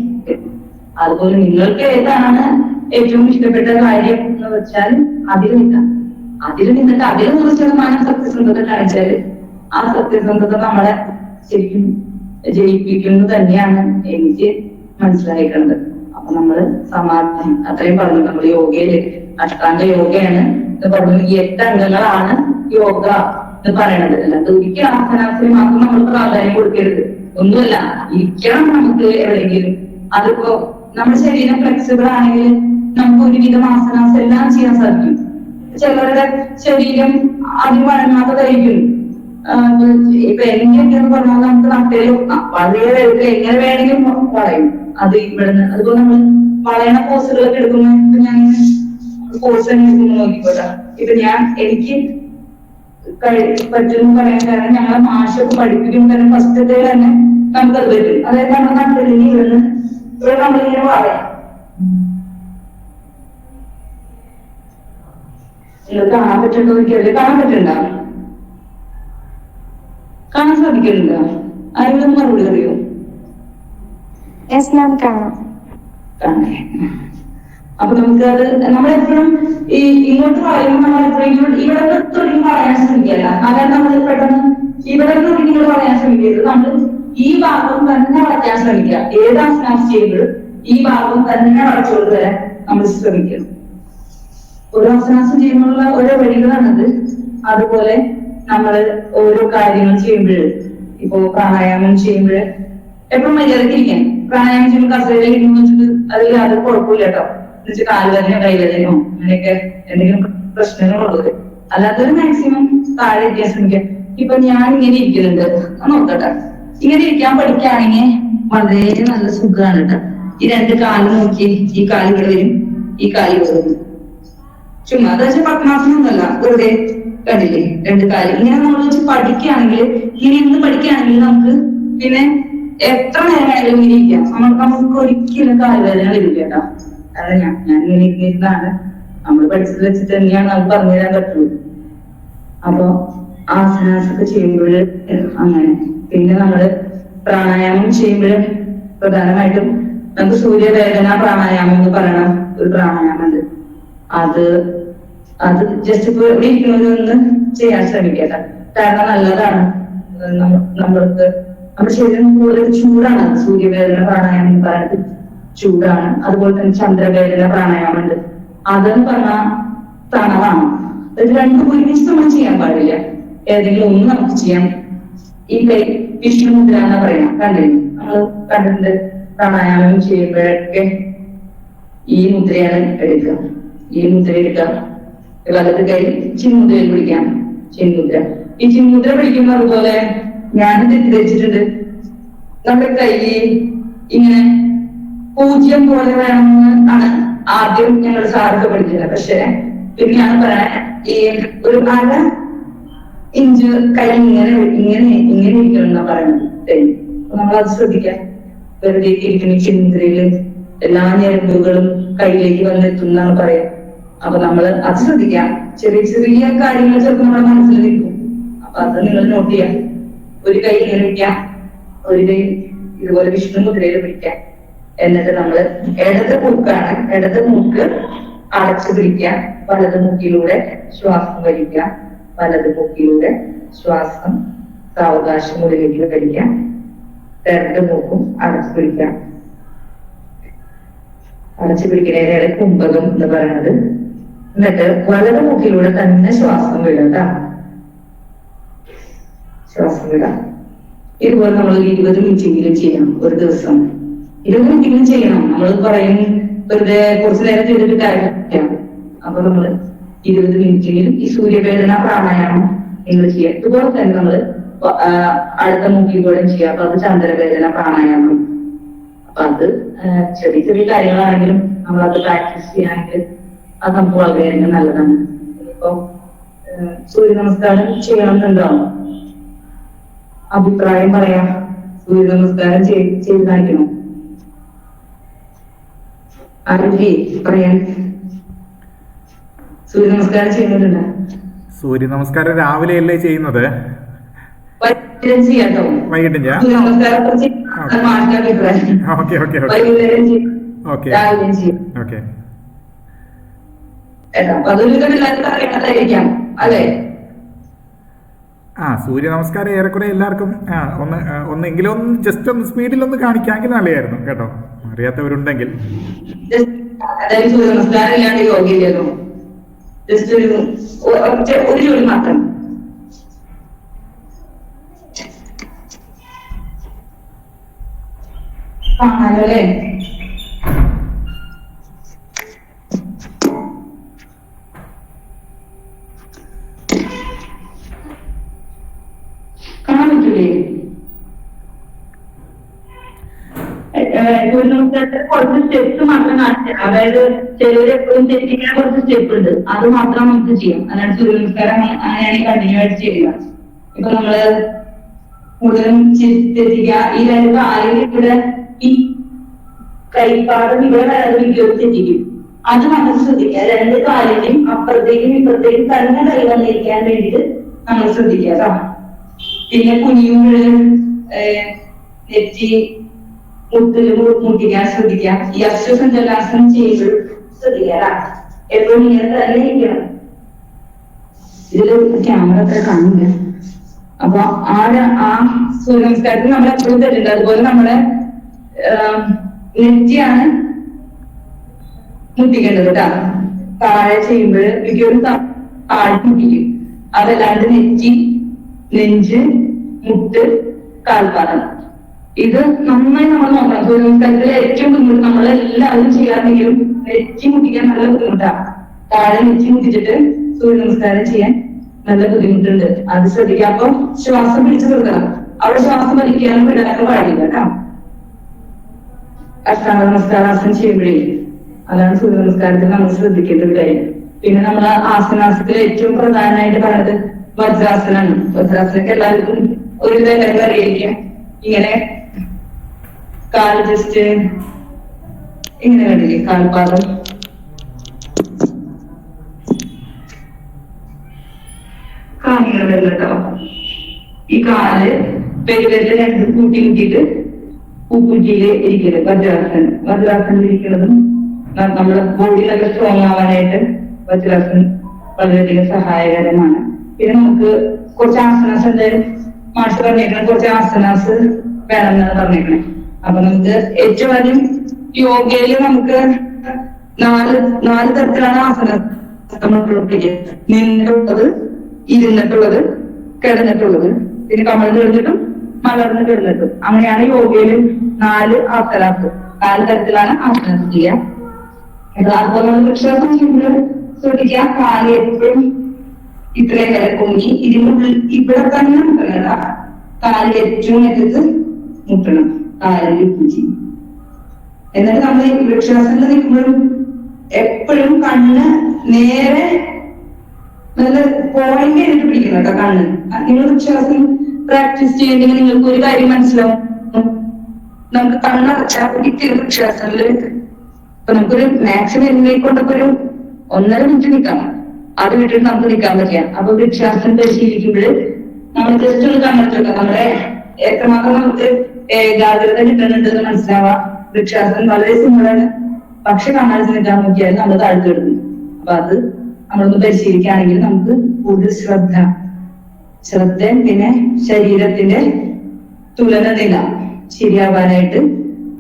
അതുപോലെ നിങ്ങൾക്ക് ഏതാണ് ഏറ്റവും ഇഷ്ടപ്പെട്ട കാര്യം എന്ന് വെച്ചാൽ അതിൽ നിൽക്കാം. അതിൽ നിന്നിട്ട് അതിൽ 100% സത്യസന്ധത കാണിച്ചാല് ആ സത്യസന്ധത നമ്മളെ ശരിക്കും ജയിപ്പിക്കുന്നത് തന്നെയാണ് എനിക്ക് മനസ്സിലായിക്കുന്നത്. അപ്പൊ നമ്മള് സമാധി അത്രയും പറഞ്ഞു. നമ്മൾ യോഗയില് അഷ്ടാംഗ യോഗയാണ് എന്ന് പറഞ്ഞു. ഈ 8 അംഗങ്ങളാണ് യോഗ എന്ന് പറയണത്. അല്ലാണ്ട് ഒരിക്കലും ആസനാസിന് മാത്രം നമ്മൾ പ്രാധാന്യം കൊടുക്കരുത്. ഒന്നുമല്ല, ഇരിക്കണം നമുക്ക് എവിടെയെങ്കിലും. അതിപ്പോ നമ്മുടെ ശരീരം ഫ്ലെക്സിബിൾ ആണെങ്കിൽ നമുക്ക് ഒരുവിധം ആസനാസ് എല്ലാം ചെയ്യാൻ സാധിക്കും. ചിലരുടെ ശരീരം അതിന് വഴങ്ങാത്തതായിരിക്കും. ഇപ്പൊ എങ്ങനെയൊക്കെയെന്ന് പറഞ്ഞാൽ നമുക്ക് നട്ടേല് വളരെ വലുത് എങ്ങനെ വേണമെങ്കിലും വളയും. അത് ഇവിടുന്ന് അതുപോലെ നമ്മൾ വളയണ പോസുകളൊക്കെ എടുക്കുമ്പോൾ ഞാൻ പോസ് തന്നെ എടുക്കുമ്പോൾ നോക്കിക്കോട്ടെ. ഇപ്പൊ എനിക്ക് പറ്റുമെന്ന് പറയാൻ കാരണം ഞങ്ങളെ മാഷൊക്കെ പഠിപ്പിക്കും തന്നെ ഫസ്റ്റ് ഡേ തന്നെ നമുക്കത് പറ്റും. അതായത് നമ്മുടെ നട്ടലിന് ഇവിടെ നമ്മളിങ്ങനെ വളയാം. നിങ്ങൾ കാണാൻ പറ്റുണ്ടോ എനിക്കറിയില്ല. കാണാൻ പറ്റുന്നുണ്ടോ? കാണാൻ സാധിക്കുന്നുണ്ടോ? ആരെങ്കിലും മറുപടി അറിയോ? കാണാം. കാണേ. അപ്പൊ നമുക്ക് അത് നമ്മളെപ്പോഴും ഇങ്ങോട്ട് പറയുമ്പോൾ നമ്മൾ എപ്പോഴും ഇവിടെ തുടങ്ങി പറയാൻ ശ്രമിക്കല്ല. അതായത് നമ്മൾ പെട്ടെന്ന് ഇവിടെ തുടങ്ങി പറയാൻ ശ്രമിക്കരുത്. നമ്മൾ ഈ ഭാഗം തന്നെ വളയ്ക്കാൻ ശ്രമിക്കുക. ഏത് ആസനാസ് ചെയ്യുമ്പോഴും ഈ ഭാഗം തന്നെ വളച്ചുകൊണ്ട് വരാൻ നമ്മൾ ശ്രമിക്കണം. ഓരോ ആസനാസം ചെയ്യുമ്പോഴുള്ള ഓരോ വഴികളാണത്. അതുപോലെ നമ്മൾ ഓരോ കാര്യങ്ങൾ ചെയ്യുമ്പോൾ ഇപ്പോ പ്രാണായാമം ചെയ്യുമ്പോൾ എപ്പോഴും മര്യാദക്കിരിക്കാൻ. പ്രാണായാമം ചെയ്യുമ്പോൾ കസേരയിൽ ഇരുന്ന് വെച്ചിട്ട് അതിൽ അത് കുഴപ്പമില്ല കേട്ടോ. എന്നുവെച്ചാൽ കാലുവേദനയോ കൈവേദനയോ അങ്ങനെയൊക്കെ എന്തെങ്കിലും പ്രശ്നങ്ങളുള്ളത്. അല്ലാത്തൊരു മാക്സിമം താഴെ ഇരിക്കാൻ ശ്രമിക്കാം. ഇപ്പൊ ഞാൻ ഇങ്ങനെ ഇരിക്കുന്നുണ്ട്, നോക്കട്ടെ. ഇങ്ങനെ ഇരിക്കാൻ പഠിക്കുകയാണെങ്കിൽ വളരെ നല്ല സുഖമാണ് കേട്ടോ. ഈ 2 കാല് നോക്കി, ഈ കാല് ഇവിടെ വരും, ഈ കാല് ഇവിടെ വരും. ചുമ്മാ അത് വെച്ചാൽ പത്മാസനമൊന്നുമല്ല, വെറുതെ കണ്ടില്ലേ 2 കാല്. ഇങ്ങനെ നമ്മൾ വെച്ച് പഠിക്കുകയാണെങ്കിൽ, ഇങ്ങനെ ഇരുന്ന് പഠിക്കുകയാണെങ്കിൽ നമുക്ക് പിന്നെ എത്ര നേരം വേണമെങ്കിലും ഇങ്ങനെ ഇരിക്കാം. നമുക്ക് ഒരിക്കലും കാലുവേദന വരില്ല കേട്ടോ. കാരണം ഞാൻ ഇങ്ങനെ ഇരുന്നാണ് നമ്മൾ പഠിച്ചത് വെച്ചിട്ട് തന്നെയാണ് നമുക്ക് പറഞ്ഞു തരാൻ പറ്റുള്ളൂ. അപ്പൊ ആസനാസൊക്കെ ചെയ്യുമ്പോൾ അങ്ങനെ. പിന്നെ നമ്മള് പ്രാണായാമം ചെയ്യുമ്പോൾ പ്രധാനമായിട്ടും നമുക്ക് സൂര്യവേദന പ്രാണായാമം എന്ന് പറയണ ഒരു പ്രാണായാമം ഉണ്ട്. അത് ജസ്റ്റ് ഇപ്പൊ ഇവിടെ ഇരിക്കുന്നവരൊന്ന് ചെയ്യാൻ ശ്രമിക്കട്ടെ. കാരണം നല്ലതാണ്. നമ്മൾക്ക് നമ്മുടെ ശരീരം കൂടുതൽ ചൂടാണ്. സൂര്യവേദന പ്രാണായാമം എന്ന് പറയുന്നത് ചൂടാണ്. അതുപോലെ തന്നെ ചന്ദ്രവേദന പ്രാണായാമം ഉണ്ട്. അതെന്ന് പറഞ്ഞാൽ തണവാണ്. ഇത് 2 ഒരുമിച്ച് നമ്മൾ ചെയ്യാൻ പാടില്ല. ഏതെങ്കിലും ഒന്ന് നമുക്ക് ചെയ്യാം. ഈ കൈ വിഷ്ണുമുദ്ര എന്ന് പറയാം. കണ്ടില്ലേ? നമ്മൾ കണ്ടിട്ടുണ്ട് പ്രാണായാമം ചെയ്യുമ്പോഴൊക്കെ ഈ മുദ്രയാണ് എടുക്കുക. ഈ മുദ്ര എടുക്കുക. വലത് കൈ ചിന്മുദ്രയിൽ പിടിക്കാം. ചിന്മുദ്ര. ഈ ചിന്മുദ്ര പിടിക്കുമ്പോൾ അതുപോലെ ഞാൻ തെറ്റിദ്ധരിച്ചിട്ടുണ്ട്. നമ്മുടെ കൈ ഇങ്ങനെ 0 പോലെ വേണമെന്ന് ആണ് ആദ്യം ഞങ്ങൾ സാറൊക്കെ പഠിച്ചത്. പക്ഷെ പിന്നെയാണ് പറയാൻ ഈ ഒരു 1/2 ഇഞ്ച് കൈ ഇങ്ങനെ ഇരിക്കണം എന്നാ പറയുന്നത്. നമ്മളത് ശ്രദ്ധിക്കാം. വെറുതെ ഇരിക്കുന്ന ചിന്മുദ്രയില് എല്ലാ ഞരമ്പുകളും കയ്യിലേക്ക് വന്നെത്തും എന്നാണ് പറയാം. അപ്പൊ നമ്മൾ അത് ശ്രദ്ധിക്കാം. ചെറിയ ചെറിയ കാര്യങ്ങൾ ചിലപ്പോൾ നമ്മുടെ മനസ്സിൽ നിൽക്കും. അപ്പൊ അത് നിങ്ങൾ നോട്ട് ചെയ്യാം. ഒരു കൈ ഇങ്ങനെ പിടിക്കാം, ഒരു കൈ ഇതുപോലെ വിഷ്ണു മുദ്രയിൽ പിടിക്കാം. എന്നിട്ട് നമ്മൾ ഇടത് മൂക്ക് അടച്ചു പിടിക്കാം. വലത് മൂക്കിലൂടെ ശ്വാസം വലിക്കാം. വലത് മൂക്കിലൂടെ ശ്വാസം സാവകാശം ഉള്ളിലേക്ക് വലിക്കാം. 2 മൂക്കും അടച്ചു പിടിക്കാം. അടച്ചു പിടിക്കുന്നതിനാണ് കുംഭകം എന്ന് പറയുന്നത്. എന്നിട്ട് വലത് മൂക്കിലൂടെ തന്നെ ശ്വാസം വിടാം. ശ്വാസം വിടാം. ഇതുപോലെ നമ്മൾ 20 മിനിറ്റെങ്കിലും ചെയ്യാം ഒരു ദിവസം. 20 മിനിറ്റെങ്കിലും ചെയ്യണം. നമ്മൾ പറയും വെറുതെ കുറച്ചു നേരം ചെയ്തിട്ട് കാര്യം. അപ്പൊ നമ്മൾ 20 മിനിറ്റെങ്കിലും ഈ സൂര്യവേദന പ്രാണായാമം നിങ്ങൾ ചെയ്യാം. ഇതുപോലെ തന്നെ നമ്മൾ അടുത്ത മൂക്കിലൂടെ ചെയ്യാം. അപ്പൊ അത് ചന്ദ്രവേദന പ്രാണായാമം. അപ്പൊ അത് ചെറിയ ചെറിയ കാര്യങ്ങളാണെങ്കിലും നമ്മൾ അത് പ്രാക്ടീസ് ചെയ്യാമെങ്കിൽ അത് നമുക്ക് വളരെയധികം നല്ലതാണ്. ഇപ്പൊ സൂര്യ നമസ്കാരം ചെയ്യണമെന്നുണ്ടോ? അഭിപ്രായം പറയാം. സൂര്യ നമസ്കാരം ചെയ്ത് കാണിക്കണം. ആരോഗ്യ പറയാൻ സൂര്യ നമസ്കാരം ചെയ്യുന്നുണ്ട്. സൂര്യ നമസ്കാരം രാവിലെയല്ലേ ചെയ്യുന്നത്? ചെയ്യാട്ടോ. വൈകിട്ടും ചെയ്യാം. സൂര്യ നമസ്കാരം മാറ്റാൻ അഭിപ്രായം. ഓക്കെ ഓക്കെ വൈകുന്നേരം ചെയ്യും, ഓക്കെ രാവിലെയും ചെയ്യും. ഓക്കെ. അതൊരു എല്ലാവർക്കും അറിയാത്തായിരിക്കാം അല്ലെ? സൂര്യ നമസ്കാരം ഏറെക്കുറെ എല്ലാവർക്കും ഒന്നെങ്കിലും ഒന്ന് ജസ്റ്റ് ഒന്ന് സ്പീഡിലൊന്ന് കാണിക്കാമെങ്കിൽ നല്ലതായിരുന്നു കേട്ടോ, അറിയാത്തവരുണ്ടെങ്കിൽ. അതായത് സൂര്യ നമസ്കാരം ഇല്ലാണ്ട് യോഗയില്ലല്ലോ. ജസ്റ്റ് ഒരു ജോലി മാത്രം. കാണാലോ അല്ലേ? കാണാൻ പറ്റൂലേ? കുറച്ച് സ്റ്റെപ്സ് മാത്രം കാണിച്ചാൽ, അതായത് ചിലവര് എപ്പോഴും തെറ്റിക്കാൻ കുറച്ച് സ്റ്റെപ്പ് ഉണ്ട്, അത് മാത്രം നമുക്ക് ചെയ്യാം. അതാണ് സൂര്യ നമസ്കാരം അങ്ങനെയാണ് കണ്ടിന്യൂ ആയിട്ട് ചെയ്യുക. ഇപ്പൊ നമ്മള് കൂടുതലും തെറ്റിക്കുക ഈ 2 കാലിൽ ഇവിടെ ഈ കൈപ്പാടും ഇവിടെ വരാതെ വിദ്യോട് തെറ്റിക്കും. അത് നമ്മൾ ശ്രദ്ധിക്കുക. 2 കാലിന്റെയും അപ്പുറത്തേക്കും ഇപ്പുറത്തേക്കും തന്നെ കൈ വന്നിരിക്കാൻ വേണ്ടിയിട്ട് നമ്മൾ ശ്രദ്ധിക്കുക കേട്ടോ. പിന്നെ കുനിയുമ്പോഴും നെറ്റി മുട്ടിൽ മുട്ടിക്കാൻ ശ്രദ്ധിക്കാം. ഈ അശ്വസഞ്ചലാസനം ചെയ്യുമ്പോൾ ശ്രദ്ധിക്കുക. എപ്പോഴും ഇങ്ങനെ തന്നെ ഇരിക്കണം. ഇതില് ക്യാമറ അത്ര കാണില്ല. അപ്പൊ ആ സൂര്യ നമസ്കാരത്തിൽ നമ്മൾ എപ്പോഴും തരുന്നുണ്ട്. അതുപോലെ നമ്മുടെ നെറ്റിയാണ് മുട്ടിക്കേണ്ടത് കേട്ടാ. താഴെ ചെയ്യുമ്പോൾ മിക്കവരും താഴെ മുട്ടിക്കും. അതല്ലാണ്ട് നെറ്റി, നെഞ്ച്, മുട്ട്, കാൽപാദം ഇത് നന്നായി നമ്മൾ നോക്കണം. സൂര്യ നമസ്കാരത്തിൽ ഏറ്റവും ബുദ്ധിമുട്ട് നമ്മളെല്ലാവരും ചെയ്യാറുണ്ടെങ്കിലും നെറ്റി മുട്ടിക്കാൻ നല്ല ബുദ്ധിമുട്ടാണ്. താഴെ നെറ്റി മുട്ടിച്ചിട്ട് സൂര്യ നമസ്കാരം ചെയ്യാൻ നല്ല ബുദ്ധിമുട്ടുണ്ട്. അത് ശ്രദ്ധിക്കുക. അപ്പൊ ശ്വാസം പിടിച്ചു നിർത്തണം. അവിടെ ശ്വാസം വലിക്കാനും വിടാനൊക്കെ പാടില്ല കേട്ടോ. അഷ്ടാംഗ നമസ്കാരാസനം ചെയ്യുമ്പോഴേ അതാണ് സൂര്യ നമസ്കാരത്തിൽ നമ്മൾ ശ്രദ്ധിക്കേണ്ട ഒരു കാര്യം. പിന്നെ നമ്മൾ ആസനാസത്തിൽ ഏറ്റവും പ്രധാനമായിട്ട് പറയുന്നത് വജ്രാസനാണ്. വജ്രാസനൊക്കെ എല്ലാവർക്കും ഒരു എല്ലാവരും അറിയായിരിക്കും. ഇങ്ങനെ കാല് ജസ്റ്റ് ഇങ്ങനെ കണ്ടില്ലേ, കാൽപാദം കാലിങ്ങനെ വരുന്നുണ്ടോ? ഈ കാല് പെരുവിരല് 2 കൂട്ടി കൂട്ടിയിട്ട് പൂക്കുറ്റിയില് ഇരിക്കുന്നത് വജ്രാസനം. വജ്രാസനം ഇരിക്കുന്നതും നമ്മുടെ ബോഡിയിലൊക്കെ സ്ട്രോങ് ആവാനായിട്ട് വജ്രാസനം വളരെയധികം സഹായകരമാണ്. പിന്നെ നമുക്ക് കുറച്ച് ആസനാസ് എന്തായാലും മാഷ് പറഞ്ഞേക്കണം, കുറച്ച് ആസനാസ് വേണമെന്നാണ് പറഞ്ഞേക്കണേ. അപ്പൊ നമുക്ക് ഏറ്റവും ആദ്യം യോഗയില് നമുക്ക് 4 തരത്തിലാണ് ആസനാസ് നമ്മൾ പ്രവർത്തിക്കുക. നിന്നിട്ടുള്ളത്, ഇരുന്നിട്ടുള്ളത്, കിടന്നിട്ടുള്ളത്, പിന്നെ കമഴ്ന്ന് കിടന്നിട്ടും മലർന്ന് കിടന്നിട്ടും. അങ്ങനെയാണ് യോഗയില് 4 ആസനാസ്. 4 തരത്തിലാണ് ആസനാസ് ചെയ്യുക. അതുപോലെ വൃക്ഷാസനം ചെയ്യുമ്പോൾ ശ്രദ്ധിക്കുക, കാല് എപ്പോഴും ഇത്രയും വരെ പൊങ്ങി ഇതിനുള്ളിൽ ഇവിടെ തന്നെ മുട്ടണം. കാലിൽ ഏറ്റവും അറ്റത്ത് മുട്ടണം, കാലിൽ പൂജി. എന്നിട്ട് നമ്മൾ ഈ വൃക്ഷാസനത്തിൽ നിൽക്കുമ്പോഴും എപ്പോഴും കണ്ണ് നേരെ നല്ല പോയിന്റ് ആയിട്ട് പിടിക്കണം കേട്ടോ കണ്ണ്. നിങ്ങൾ വൃക്ഷാസനം പ്രാക്ടീസ് ചെയ്യണമെങ്കിൽ നിങ്ങൾക്ക് ഒരു കാര്യം മനസ്സിലാവും. നമുക്ക് കണ്ണടച്ചാൽ വൃക്ഷാസനില് ഇപ്പൊ നമുക്കൊരു മാക്സിമം എന്നിക്കൊണ്ടൊക്കെ ഒരു 1.5 മിനിറ്റ് നിൽക്കാം. അത് വിട്ടിട്ട് നമുക്ക് നിൽക്കാൻ പറ്റില്ല. അപ്പൊ വൃക്ഷാസനം പരിശീലിക്കുമ്പോൾ നമ്മൾ ജസ്റ്റ് ഒന്ന് കണ്ടെടുക്കാം നമ്മുടെ എത്രമാത്രം നമുക്ക് ഏകാഗ്രത കിട്ടുന്നുണ്ടെന്ന് മനസ്സിലാവാം. വൃക്ഷാസനം വളരെ സിമ്പിളാണ്, പക്ഷെ കണ്ണടച്ച് നിൽക്കാൻ നോക്കിയാൽ നമ്മൾ താഴ്ത്തെടുക്കും. അപ്പൊ അത് നമ്മളൊന്ന് പരിശീലിക്കുകയാണെങ്കിൽ നമുക്ക് കൂടുതൽ ശ്രദ്ധ പിന്നെ ശരീരത്തിന്റെ തുലന നില ശരിയാവാനായിട്ട്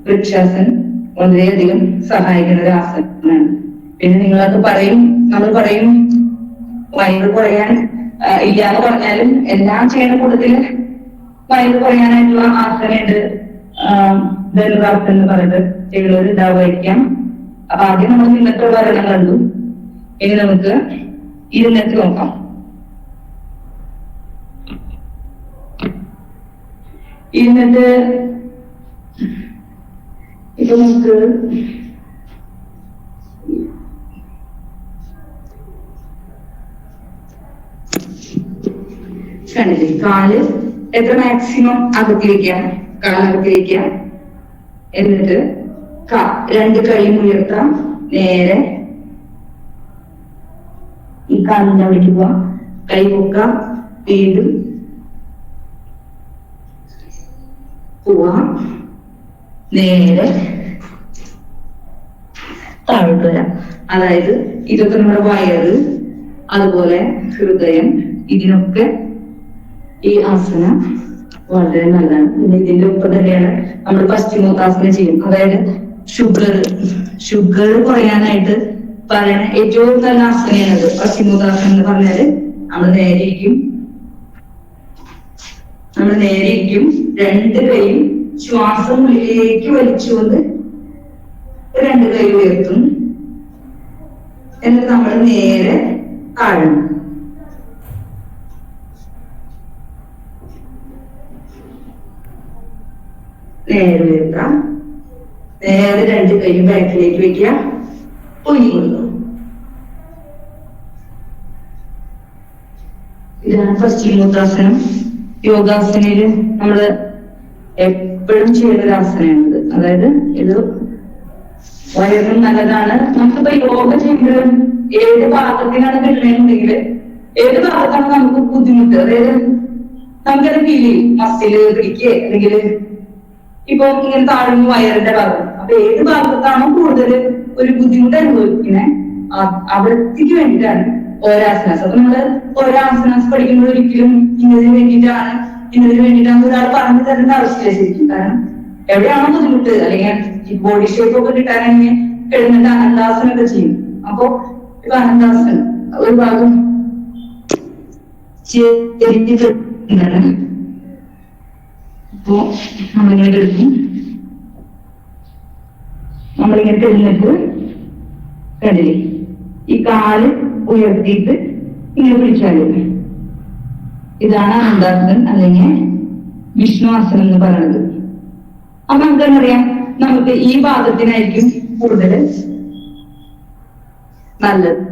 വൃക്ഷാസനം വളരെയധികം സഹായിക്കുന്ന ഒരു ആസനമാണ്. പിന്നെ നിങ്ങളത് നമ്മൾ പറയും വയറ് കുറയാൻ ഇല്ലാന്ന് പറഞ്ഞാലും എല്ലാം ചെയ്യുന്ന കൂട്ടത്തില് വയറ് കുറയാനായിട്ടുള്ള ആസനയുണ്ട്. ധനുറാസനം എന്ന് പറയുന്നത് ചെയ്യുന്നവർ ഉണ്ടാവുമായിരിക്കാം. അപ്പൊ ആദ്യം നമ്മൾ നിന്നിട്ടുള്ള ഒരെണ്ണം കണ്ടു. ഇനി നമുക്ക് ഇരുന്നിട്ട് നോക്കാം. ഇരുന്നിട്ട് ഇപ്പൊ നമുക്ക് കണ്ടില്ലേ, കാല് എത്ര മാക്സിമം അകത്തിരിക്കാം, കാലകത്തിരിക്കാം. എന്നിട്ട് 2 കൈയും ഉയർത്താം, നേരെ ഈ കാലിന്റെ അവിടേക്ക് പോവാം, കൈ പൊക്കാം, വീണ്ടും പോവാം, നേരെ താഴോട്ട് വരാം. അതായത് ഇതൊക്കെ നമ്മുടെ വയറ്, അതുപോലെ ഹൃദയം, ഇതിനൊക്കെ ഈ ആസനം വളരെ നല്ലതാണ്. പിന്നെ ഇതിന്റെ ഒപ്പം തന്നെയാണ് നമ്മൾ പശ്ചിമോത്താസനം ചെയ്യും. അതായത് ഷുഗർ കുറയാനായിട്ട് പറയുന്ന ഏറ്റവും നല്ല ആസനയാണത് പശ്ചിമോത്താസനം എന്ന് പറഞ്ഞാല്. നമ്മൾ നേരെയിരിക്കും, 2 കൈയും ശ്വാസം ഉള്ളിലേക്ക് വലിച്ചുകൊണ്ട് 2 കൈ ഉയർത്തും. എന്നിട്ട് നമ്മൾ നേരെ താഴും. നേരെ ഉയർത്താം, നേരെ 2 കൈയും ബാക്കിലേക്ക് വെക്കുക, പൊയ്യുന്നു. ഇതാണ് പശ്ചിമോത്താസനം. യോഗാസനയില് നമ്മള് എപ്പോഴും ചെയ്യുന്ന ഒരു ആസനയാണിത്. അതായത് ഇത് വയറിനും നല്ലതാണ്. നമുക്കിപ്പോ യോഗ ചെയ്യുമ്പോൾ ഏത് ഭാഗത്തിനാണ് കിട്ടണമെന്നുണ്ടെങ്കിൽ ഏത് ഭാഗത്താണ് നമുക്ക് ബുദ്ധിമുട്ട്, അതായത് നമുക്കത് ഫീൽ ചെയ്യും, മസില് പിടിക്കുക, അല്ലെങ്കിൽ ഇപ്പൊ ഇങ്ങനെ താഴ്ന്നു വയറിന്റെ ഭാഗം. അപ്പൊ ഏത് ഭാഗത്താണോ കൂടുതൽ ഒരു ബുദ്ധിമുട്ട് അനുഭവിക്കുന്നത് അവിടത്തേക്ക് വേണ്ടിയിട്ടാണ് ഓരോ ആസനാസ്. അപ്പൊ നമ്മള് ഓരോ ആസനാസ് പഠിക്കുമ്പോൾ ഒരിക്കലും ഇതിന് വേണ്ടിയിട്ടാണ് ഒരാൾ പറഞ്ഞു തരേണ്ട ആവശ്യമില്ല ശരിക്കും. കാരണം എവിടെയാണോ ബുദ്ധിമുട്ട്, അല്ലെങ്കിൽ ബോഡി ഷേപ്പ് ഒക്കെ കിട്ടാനെങ്കിൽ കിടന്നിട്ട് അനന്താസനം ഒക്കെ ചെയ്യും. അപ്പൊ ഇപ്പൊ അനന്താസനം ഒരു ഭാഗം അപ്പോ നമ്മളിങ്ങനെ എടുക്കും, നമ്മളിങ്ങനെ തെളിഞ്ഞിട്ട് കണ്ടില്ലേ, ഈ കാല് ഉയർത്തിയിട്ട് ഇങ്ങനെ പിടിച്ചാല് ഇതാണ് അനന്താസനം അല്ലെങ്കിൽ വിഷ്ണു ആസനം എന്ന് പറയുന്നത്. അപ്പൊ നമുക്കെന്നറിയാം, നമുക്ക് ഈ ഭാഗത്തിനായിരിക്കും കൂടുതൽ നല്ലത്.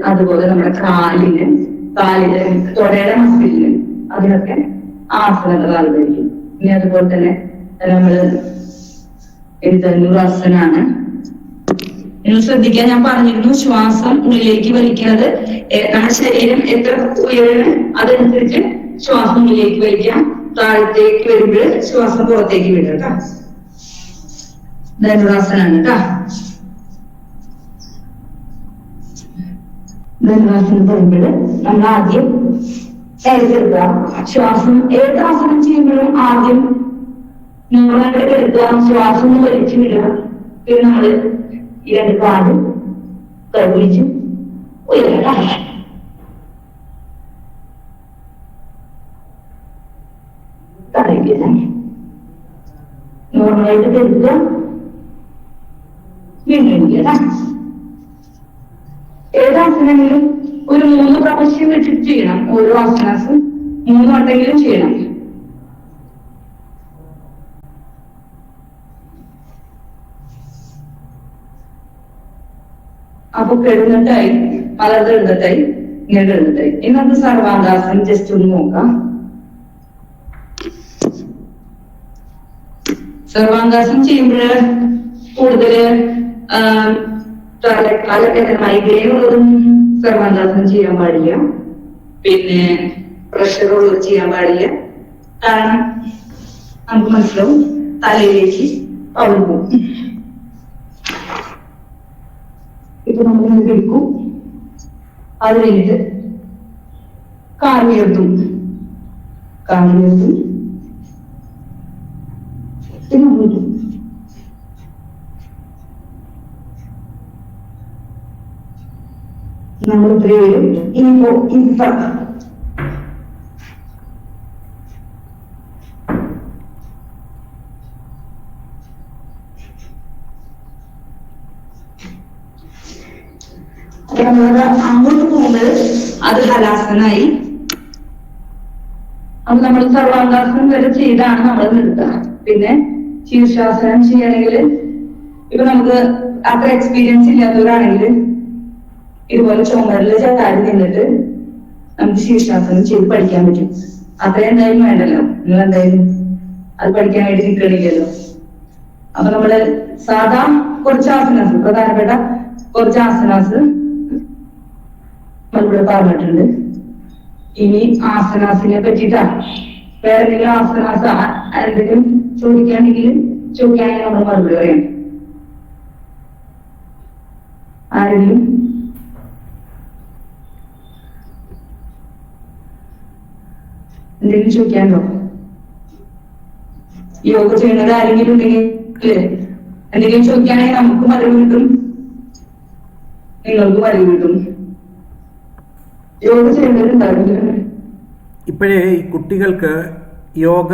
അതുപോലെ നമ്മുടെ കാലിന് തൊടയുടെ മസിലിന് അതിനൊക്കെ ആസനങ്ങൾ നല്ലതായിരിക്കും. ഇനി അതുപോലെ തന്നെ നമ്മള് ധനുരാസനാണ്. നിങ്ങൾ ശ്രദ്ധിക്കാൻ ഞാൻ പറഞ്ഞിരുന്നു, ശ്വാസം ഉള്ളിലേക്ക് വലിക്കുന്നത് നമ്മുടെ ശരീരം എത്ര ഉയരണം അതനുസരിച്ച് ശ്വാസം ഉള്ളിലേക്ക് വലിക്കാം. താഴത്തേക്ക് വരുമ്പോൾ ശ്വാസം പുറത്തേക്ക് വിടുക കേട്ടോ. ധനുരാസനാണ് കേട്ടോ. ധനുരാസനം പറയുമ്പോൾ നമ്മൾ ആദ്യം എടുക്കുക, ശ്വാസം ഏത് ആസനം ചെയ്യുമ്പോഴും ആദ്യം നമ്മളായിട്ട് എടുക്കുക, ശ്വാസം വലിച്ചു വിടുക. പിന്നെ നമ്മള് 2 കാല് കൈപിടിച്ച് ഉയരുക. നോർമലായിട്ട് എടുക്കുക, വീണ്ടും ആസനങ്ങളും ഒരു 3 പ്രാവശ്യം വെച്ചിട്ട് ചെയ്യണം. ഓരോ ആസനാസും 3 വട്ടെങ്കിലും ചെയ്യണം. അപ്പൊ കിടന്നിട്ടായി, മലർന്ന് കിടന്നിട്ടായി, ഇങ്ങനെ കിടന്നിട്ടായി. ഇനി നമുക്ക് സർവാംഗാസനം ജസ്റ്റ് ഒന്ന് നോക്കാം. സർവാംഗാസനം ചെയ്യുമ്പോൾ കൂടുതല് മൈഗ്രൈൻ ഉള്ളതും സർവാംഗാസനം ചെയ്യാൻ പാടില്ല. പിന്നെ പ്രഷർ ഉള്ളത് ചെയ്യാൻ പാടില്ല. കാരണം നമുക്ക് മനസ്സിലാവും തലയിലേക്ക് പവർ പോകും. ഇപ്പൊ നമ്മൾ എടുക്കും, അത് കഴിഞ്ഞിട്ട് കാലുയർത്തും, നമ്മൾ ഇത്രയും ഇനിയിപ്പോ അങ്ങോട്ട് പോകുന്നത് അത് ഹലാസനായി. അത് നമ്മൾ സർവാംഗാസനം വരെ ചെയ്താണ് നമ്മൾ നിർത്തുക. പിന്നെ ശീർഷാസനം ചെയ്യണമെങ്കിൽ ഇപ്പൊ നമുക്ക് അത്ര എക്സ്പീരിയൻസ് ഇല്ലാത്തവരാണെങ്കിൽ ഇതുപോലെ ചുമരിൽ ചാടി നിന്നിട്ട് നമുക്ക് ശീർഷാസനം ചെയ്ത് പഠിക്കാൻ പറ്റും. അത്രയും എന്തായാലും വേണ്ടല്ലോ, നിങ്ങൾ എന്തായാലും അത് പഠിക്കാനായിട്ട് നിൽക്കണില്ലല്ലോ. അപ്പൊ നമ്മള് സാധാ കുറച്ച് ആസനാസ്, പ്രധാനപ്പെട്ട കുറച്ച് ആസനാസ് നമ്മളിവിടെ പറഞ്ഞിട്ടുണ്ട്. ഇനി ആസനാസിനെ പറ്റിട്ടാ വേറെ എന്തെങ്കിലും ആസനാസ് എന്തെങ്കിലും ചോദിക്കുകയാണെങ്കിൽ നമ്മൾ മറുപടി പറയാം. ആരെങ്കിലും എന്തെങ്കിലും ചോദിക്കാനുണ്ടോ? യോഗ ചെയ്യുന്നത് ആരെങ്കിലും ഉണ്ടെങ്കിൽ എന്തെങ്കിലും ചോദിക്കുകയാണെങ്കിൽ നമുക്കും അറിവ് കിട്ടും, നിങ്ങൾക്കും അറിവ് കിട്ടും. യോഗ ചെയ്യുന്നവരുണ്ടാവില്ല. ഇപ്പോഴേ ഈ കുട്ടികൾക്ക് യോഗ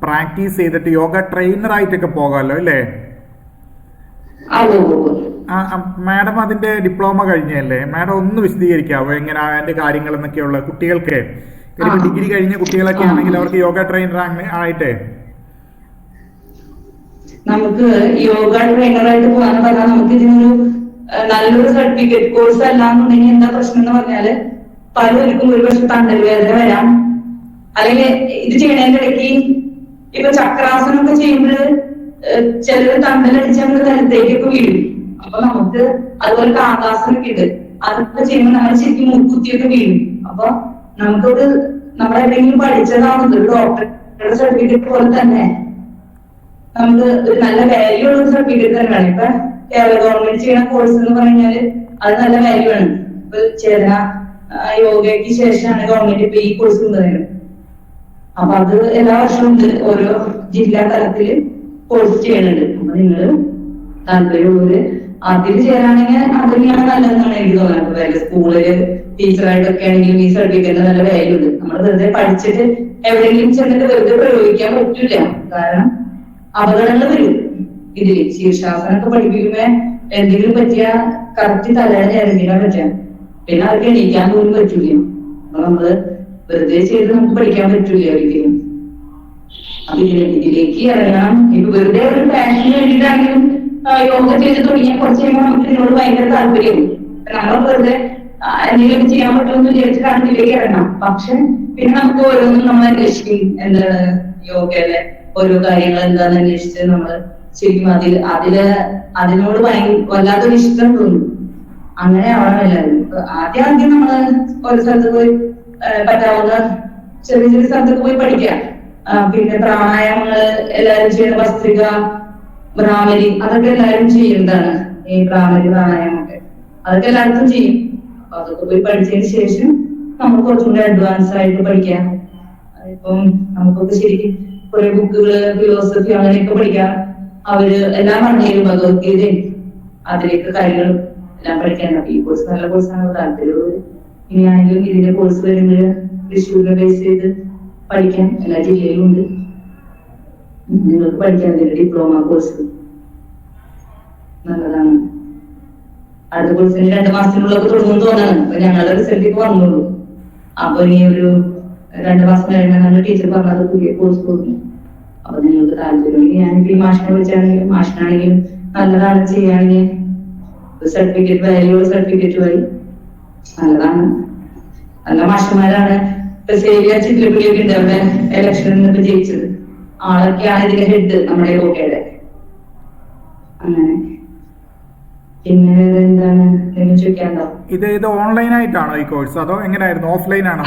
പ്രാക്ടീസ് ചെയ്തിട്ട് യോഗ ട്രെയിനറായിട്ടൊക്കെ പോകാമല്ലോ അല്ലേ? മാഡം അതിന്റെ ഡിപ്ലോമ കഴിഞ്ഞല്ലേ? മാഡം ഒന്ന് വിശദീകരിക്കാവോ എങ്ങനെ അതിന്റെ കാര്യങ്ങൾ എന്നൊക്കെയുള്ള കുട്ടികൾക്ക്? ഡിഗ്രി കഴിഞ്ഞ കുട്ടികളൊക്കെ ആണെങ്കിൽ അവർക്ക് യോഗ ട്രെയിനർ ആയിട്ട് നമുക്ക് യോഗ ട്രെയിനറായിട്ട് പോകാന്ന് പറഞ്ഞാൽ നമുക്ക് ഇതിനൊരു നല്ലൊരു സർട്ടിഫിക്കറ്റ് കോഴ്സ് അല്ലാന്നുണ്ടെങ്കിൽ എന്താ പ്രശ്നം എന്ന് പറഞ്ഞാല് പലർക്കും ഒരു പക്ഷെ തണ്ടൽ വേദന വരാം. അല്ലെങ്കിൽ ഇത് ചെയ്യണതിന്റെ ഇടയ്ക്ക് ഇപ്പൊ ചക്രാസനം ഒക്കെ ചെയ്യുമ്പോൾ ചിലർ തണ്ടലടിച്ച് നമ്മൾ നിലത്തേക്കൊക്കെ വീഴും. അപ്പൊ നമുക്ക് അതുപോലെ കാകാസനൊക്കെ ഉണ്ട്, അതൊക്കെ ചെയ്യുമ്പോൾ നമ്മൾ ശരിക്കും മുക്കുത്തിയൊക്കെ വീഴും. അപ്പൊ നമുക്കൊരു നമ്മളെന്തെങ്കിലും പഠിച്ചതാണെന്ന് ഒരു ഡോക്ടറുടെ സർട്ടിഫിക്കറ്റ് പോലെ തന്നെ നമുക്ക് ഒരു നല്ല വാല്യൂ ഉള്ള സർട്ടിഫിക്കറ്റ് തന്നെയാണ്. ഇപ്പൊ കേരള ഗവൺമെന്റ് ചെയ്യുന്ന കോഴ്സ് എന്ന് പറഞ്ഞാല് അത് നല്ല വാല്യൂ ആണ്. ഇപ്പൊ ചേരുന്ന യോഗയ്ക്ക് ശേഷമാണ് ഗവൺമെന്റ് ഇപ്പൊ ഈ കോഴ്സ് കൊണ്ടുവരുന്നത്. അപ്പൊ അത് എല്ലാ വർഷവും ഉണ്ട്, ഓരോ ജില്ലാ തലത്തില് കോഴ്സ് ചെയ്യുന്നുണ്ട്. അപ്പൊ നിങ്ങള് താല്പര്യമുള്ളവര് അതിൽ ചേരാണെങ്കിൽ അത് തന്നെയാണ് നല്ലതെന്നാണ് എനിക്ക് തോന്നുന്നത്. സ്കൂളില് ടീച്ചറായിട്ടൊക്കെ ആണെങ്കിലും ഈ സർട്ടിഫിക്കറ്റ് നല്ല വാല്യൂ ഉണ്ട്. നമ്മൾ വെറുതെ പഠിച്ചിട്ട് എവിടെയെങ്കിലും ചെന്നിട്ട് വെറുതെ പ്രയോഗിക്കാൻ പറ്റില്ല. കാരണം അപകടങ്ങൾ വരും ഇതില്. ശീർഷാസനൊക്കെ പഠിപ്പിക്കുമ്പോ എന്തെങ്കിലും പറ്റിയ കറക്റ്റ് തലയുടെ ഇറങ്ങിയാൻ പറ്റാം, പിന്നെ അവർക്ക് എണീക്കാൻ പോലും പറ്റൂല. അപ്പൊ നമ്മള് വെറുതെ ചെയ്ത് നമുക്ക് പഠിക്കാൻ പറ്റൂല ഒരിക്കലും. അപ്പൊ ഇതിലേക്ക് ഇറങ്ങണം. ഇപ്പൊ വെറുതെ ഒരു പാഷന് വേണ്ടിയിട്ടാണെങ്കിലും യോഗ ചെയ്ത് തുടങ്ങിയാൽ കുറച്ച് കഴിയുമ്പോൾ നമുക്ക് ഇതിനോട് ഭയങ്കര താല്പര്യം. നമ്മൾ വെറുതെ എന്തെങ്കിലും ചെയ്യാൻ പറ്റുമെന്ന് വിചാരിച്ചിട്ടാണ് ഇതിലേക്ക് ഇറങ്ങാം. പക്ഷെ പിന്നെ നമുക്ക് ഓരോന്നും നമ്മൾ അന്വേഷിക്കും, എന്താണ് യോഗയിലെ ഓരോ കാര്യങ്ങൾ എന്താന്ന് അന്വേഷിച്ച് നമ്മള് ശരിക്കും അതിനോട് വല്ലാത്തൊരു ഇഷ്ടം തോന്നും. അങ്ങനെ ആവണം എല്ലാവരും. ആദ്യം നമ്മള് ഒരു സ്ഥലത്ത് പോയി പറ്റാവുന്ന ചെറിയ ചെറിയ സ്ഥലത്തൊക്കെ പോയി പഠിക്കാം. പിന്നെ പ്രാണായാമങ്ങള് എല്ലാവരും ചെയ്യുന്ന ഭസ്ത്രിക, ഭ്രാമരി, അതൊക്കെ എല്ലാവരും ചെയ്യുന്നതാണ്. ഈ പ്രാണായാമൊക്കെ അതൊക്കെ എല്ലായിടത്തും ചെയ്യും. അപ്പൊ അതൊക്കെ പോയി പഠിച്ചതിന് ശേഷം നമ്മൾ കുറച്ചും കൂടി അഡ്വാൻസ് ആയിട്ട് പഠിക്കാം. ഇപ്പം നമുക്കൊക്കെ ശരിക്കും കുറെ ബുക്കുകള്, ഫിലോസഫി അങ്ങനെയൊക്കെ പഠിക്കാം. അവര് എല്ലാം പറഞ്ഞുതരും, ഭഗവത്ഗീതയും അതിലേക്ക് കാര്യങ്ങൾ എല്ലാം പഠിക്കാൻ. ഈ കോഴ്സ് നല്ല കോഴ്സാണ്, താല്പര്യമുള്ളത്. ഇനിയാണെങ്കിലും ഇതിന്റെ കോഴ്സ് വരുമ്പോൾ തൃശ്ശൂരിനെ ബേസ് ചെയ്ത് പഠിക്കാൻ എല്ലാ ജില്ലയിലും ഉണ്ട്. നിങ്ങൾക്ക് പഠിക്കാൻ ഡിപ്ലോമ കോഴ്സ് നല്ലതാണ്. അടുത്ത കോഴ്സിന് 2 മാസത്തിനുള്ളൊക്കെ തുടങ്ങും തോന്നാണ്. അപ്പൊ ഞങ്ങളുടെ റിസൾട്ട് ഇപ്പൊ വന്നുള്ളൂ. അപ്പൊ ഇനി ഒരു 2 മാസം കഴിയുമ്പോൾ ടീച്ചർ പറഞ്ഞത് പുതിയ കോഴ്സ് കൊടുക്കും. അപ്പൊ നിങ്ങൾക്ക് താല്പര്യം ഞാനിപ്പോ ഈ മാഷിനെ വിളിച്ചാണെങ്കിലും മാഷിനാണെങ്കിലും നല്ലതാണ് ചെയ്യുകയാണെങ്കിൽ സർട്ടിഫിക്കറ്റ് വാല്യൂ സർട്ടിഫിക്കറ്റ് വഴി നല്ലതാണ്. നല്ല മാഷന്മാരാണ്. ഇപ്പൊ സേവിയ ചിത്രപ്പിടിയൊക്കെ ഉണ്ട് അവിടെ ഇലക്ഷനിൽ നിന്ന് ജയിച്ചത്. ആളൊക്കെയാണ് ഇതിന്റെ ഹെഡ് നമ്മുടെ യോഗയുടെ. അങ്ങനെ പിന്നെ എന്താണ് എന്തെങ്കിലും ചോദിക്കാനുണ്ടോ? ഇത് ഓൺലൈൻ ആയിട്ടാണോ ഈ കോഴ്സ് അതോ എങ്ങനെയായിരുന്നു, ഓഫ്ലൈൻ ആണോ?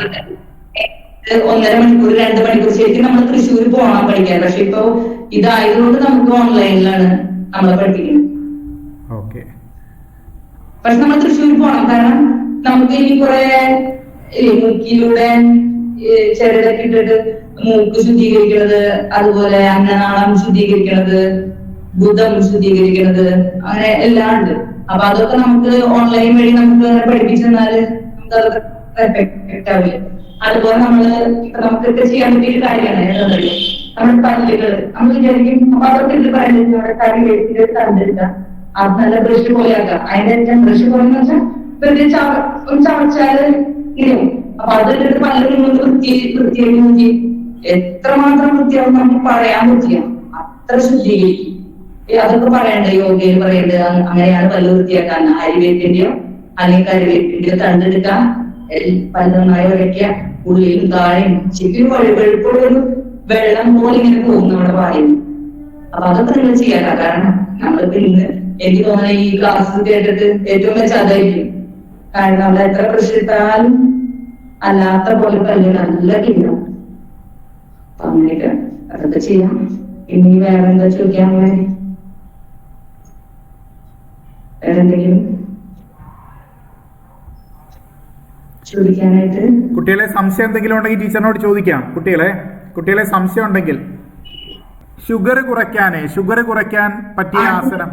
1.5 മണിക്കൂർ 2 മണിക്കൂർ ശരിക്കും നമ്മൾ തൃശ്ശൂർ പോകണം പഠിക്കാൻ. പക്ഷെ ഇപ്പൊ ഇതായതുകൊണ്ട് നമുക്ക് ഓൺലൈനിലാണ് നമ്മളെ പഠിപ്പിക്കുന്നത്. ഓക്കെ. പക്ഷെ നമ്മൾ തൃശ്ശൂർ പോകണം. കാരണം നമുക്ക് ഇനി കുറെ മൂക്കിലൂടെ ചെറുതൊക്കെ ഇട്ടിട്ട് മൂക്ക് ശുദ്ധീകരിക്കുന്നത്, അതുപോലെ അന്നനാളം ശുദ്ധീകരിക്കുന്നത്, ബുധം ശുദ്ധീകരിക്കുന്നത്, അങ്ങനെ എല്ലാം ഉണ്ട്. അപ്പൊ അതൊക്കെ നമുക്ക് ഓൺലൈൻ വഴി നമുക്ക് പഠിപ്പിച്ചെന്നാല് നമുക്ക് അതൊക്കെ എഫക്റ്റ് ആവില്ല. അതുപോലെ നമുക്കൊക്കെ ചെയ്യാൻ പറ്റിയ കാര്യമാണ് നമ്മുടെ പല്ലുകൾ നമ്മൾ വിചാരിക്കും. അപ്പൊ അതൊക്കെ ഇത് പറയുന്നത് നമ്മുടെ കറി വെച്ചിട്ട് കണ്ടെടുക്കാം, അത് നല്ല ബ്രഷ് പോലെയാക്കാം. അതിന്റെ ബ്രഷ് പോലെ എന്ന് വെച്ചാൽ വെറുതെ ചവച്ചാല് ഇങ്ങനെ. അപ്പൊ അതെടുത്ത് പല്ലുകൾ വൃത്തിയാക്കി എത്രമാത്രം വൃത്തിയാവും നമുക്ക് പറയാൻ പറ്റില്ല. അത്ര ശുദ്ധീകരിക്കും. അതൊക്കെ പറയണ്ടേ യോഗയിൽ പറയണ്ടത്. അങ്ങനെയാണ് പല്ല് വൃത്തിയാക്കാൻ. അരിവേപ്പിന്റെയോ അല്ലെങ്കിൽ കരിവേപ്പിന്റെയോ തണ്ടെടുക്കാം, പല്ല് നന്നായി ഉരയ്ക്കുക, ഉള്ളിലും താഴെയും ശരിക്കും വെളുപ്പുള്ളൊരു വെള്ളം പോലെ ഇങ്ങനെ പോകും നമ്മുടെ വായിൽ. അപ്പൊ അതൊക്കെ നിങ്ങൾ ചെയ്യാത്ത. കാരണം നമ്മളിപ്പോ ഇന്ന് എനിക്ക് തോന്നുന്ന ഈ ക്ലാസ് കേട്ടിട്ട് ഏറ്റവും വെച്ചാൽ അതായിരിക്കും. കാരണം നമ്മൾ എത്ര പ്രശ്നത്താലും അല്ലാത്ത പോലെ പല്ല് നല്ല ക്ലീനാണ്. അപ്പൊ അങ്ങനെയൊക്കെ അതൊക്കെ ചെയ്യാം. ഇനി വേറെന്താ ചോദിക്കാൻ? വേറെന്തെങ്കിലും ചോദിക്കാനായിട്ട്? കുട്ടികളെ സംശയം എന്തെങ്കിലും ഉണ്ടെങ്കിൽ ടീച്ചറിനോട് ചോദിക്കാം. കുട്ടികളെ സംശയം ഉണ്ടെങ്കിൽ ഷുഗർ കുറയ്ക്കാൻ പറ്റിയ ആസനം.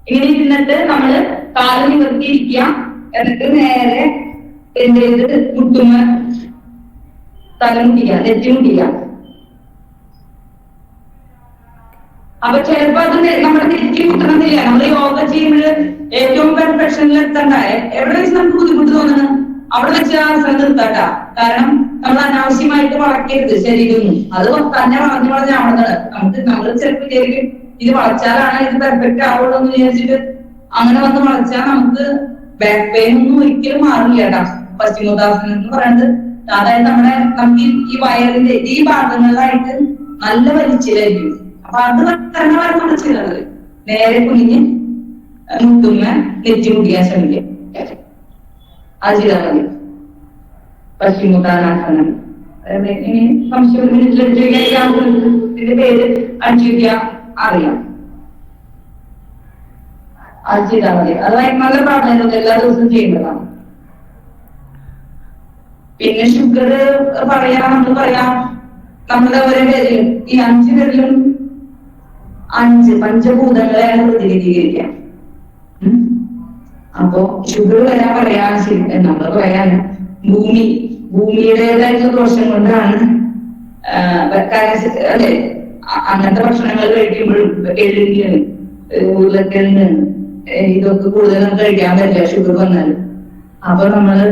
ഇങ്ങനെ ഇരുന്നിട്ട് നമ്മള് കാല് നിവർത്തിയിരിക്കുക. എന്നിട്ട് നേരെ എന്ത് ചെയ്ത് മുട്ടുമ്മ തലമുട്ടിക്കുക, നെറ്റിമുട്ടിക്കുക. അപ്പൊ ചിലപ്പോ അത് നമ്മുടെ നെറ്റി മുട്ടണമെന്നില്ല. നമ്മൾ യോഗ ചെയ്യുമ്പോൾ ഏറ്റവും പെർഫെക്ഷനിൽ എത്തണ്ടായ എവിടെ വെച്ച് നമുക്ക് ബുദ്ധിമുട്ട് തോന്നുന്നത് അവിടെ വെച്ച് ആസനം നിർത്താട്ടാ. കാരണം നമ്മൾ അനാവശ്യമായിട്ട് വളക്കരുത് ശരീരമൊന്നും. അത് തന്നെ വളഞ്ഞാവുന്നതാണ്. നമ്മൾ ചിലപ്പോൾ വിചാരിക്കും ഇത് വളച്ചാലാണ് ഇത് പെർഫെക്റ്റ് ആവുള്ളൂ എന്ന് വിചാരിച്ചിട്ട് അങ്ങനെ വന്ന് വളച്ചാൽ നമുക്ക് ബാക്ക് പെയിൻ ഒന്നും ഒരിക്കലും മാറില്ല കേട്ടാ. പശ്ചിമോത്താസനം എന്ന് പറയുന്നത് അതായത് നമുക്ക് ഈ വയറിന്റെ ഈ ഭാഗങ്ങളിലായിട്ട് നല്ല വലിച്ചിലായിരിക്കും. അപ്പൊ അത് കാരണമാണ് നമ്മൾ ചെയ്യുന്നത്. നേരെ കുനിഞ്ഞ് മുട്ടുമ്മ നെറ്റി മുടിയാൻ ശ്രമിക്കുക. അത് ചെയ്താൽ മതി. പശ്ചിമോത്താനാസനം. ഇനി സംശയം ഇതിന്റെ പേര് അടിച്ചു അറിയാം. അത് ചെയ്താൽ മതി. അത് നല്ല പ്രാധാന്യം എല്ലാ ദിവസവും ചെയ്യുന്നതാണ്. പിന്നെ ഷുഗർ നമ്മൾ പറയാം നമ്മുടെ ഓരോ പേരിലും ഈ 5 പേരിലും 5 പഞ്ചഭൂതങ്ങളെയാണ് പ്രതിനിധീകരിക്കുക. അപ്പോ ഷുഗർ വരാൻ പറയാൻ നമ്മൾ പറയാൻ ഭൂമിയുടേതായിട്ടുള്ള ദോഷം കൊണ്ടാണ് അല്ലെ അങ്ങനത്തെ ഭക്ഷണങ്ങൾ കഴിക്കുമ്പോഴും എള്ളിന് ഉരുളക്കിഴങ്ങ് ഇതൊക്കെ കൂടുതൽ നമുക്ക് കഴിക്കാൻ പറ്റില്ല ഷുഗർ വന്നാൽ. അപ്പൊ നമ്മള്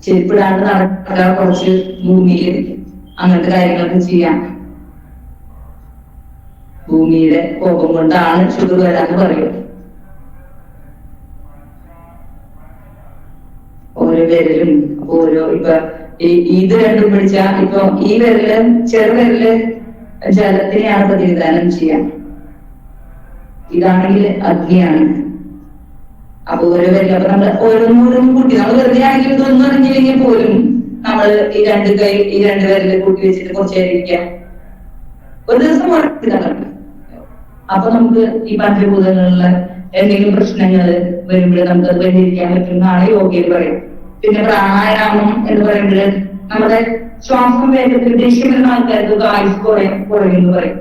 ചെരുപ്പിടാണ്ട് നടക്കുക, കുറച്ച് ഭൂമിയിൽ അങ്ങനത്തെ കാര്യങ്ങളൊക്കെ ചെയ്യാം. ഭൂമിയുടെ കോപം കൊണ്ടാണ് ഷുഗർ വരാന്ന് പറയും. ഓരോ വിരലും ഓരോ ഇപ്പൊ ഇത് രണ്ടും പിടിച്ചാ ഇപ്പൊ ഈ വിരല് ചെറുവിരല് ജലത്തിനെയാണ് പ്രതിനിധാനം ചെയ്യാം. ഇതാണെങ്കിൽ അഗ്നിയാണ്. അപ്പൊ ഓരോ വിരല് അപ്പൊ നമ്മൾ ഓരോന്നും കൂട്ടി നമ്മൾ വെറുതെ ആണെങ്കിലും ഇതൊന്നും അറിഞ്ഞില്ലെങ്കിൽ പോലും നമ്മൾ ഈ 2 കൈ ഈ 2 വിരല് കൂട്ടി വെച്ചിട്ട് കുറച്ച് നേരം ഇരിക്കാം. ഒരു ദിവസം ഉറപ്പിതാണ്. അപ്പൊ നമുക്ക് ഈ പഞ്ചഭൂതങ്ങളിലുള്ള എന്തെങ്കിലും പ്രശ്നങ്ങൾ വരുമ്പോൾ നമുക്ക് അത് പരിഹരിക്കാൻ പറ്റുന്നതാണ് യോഗയിൽ പറയും. പിന്നെ പ്രാണായാമം എന്ന് പറയുമ്പോൾ നമ്മുടെ ശ്വാസം വേഗത്തിൽ ദേഷ്യം വരുന്ന ആൾക്കാർക്ക് ആയുസ് കുറയുമെന്ന് പറയും.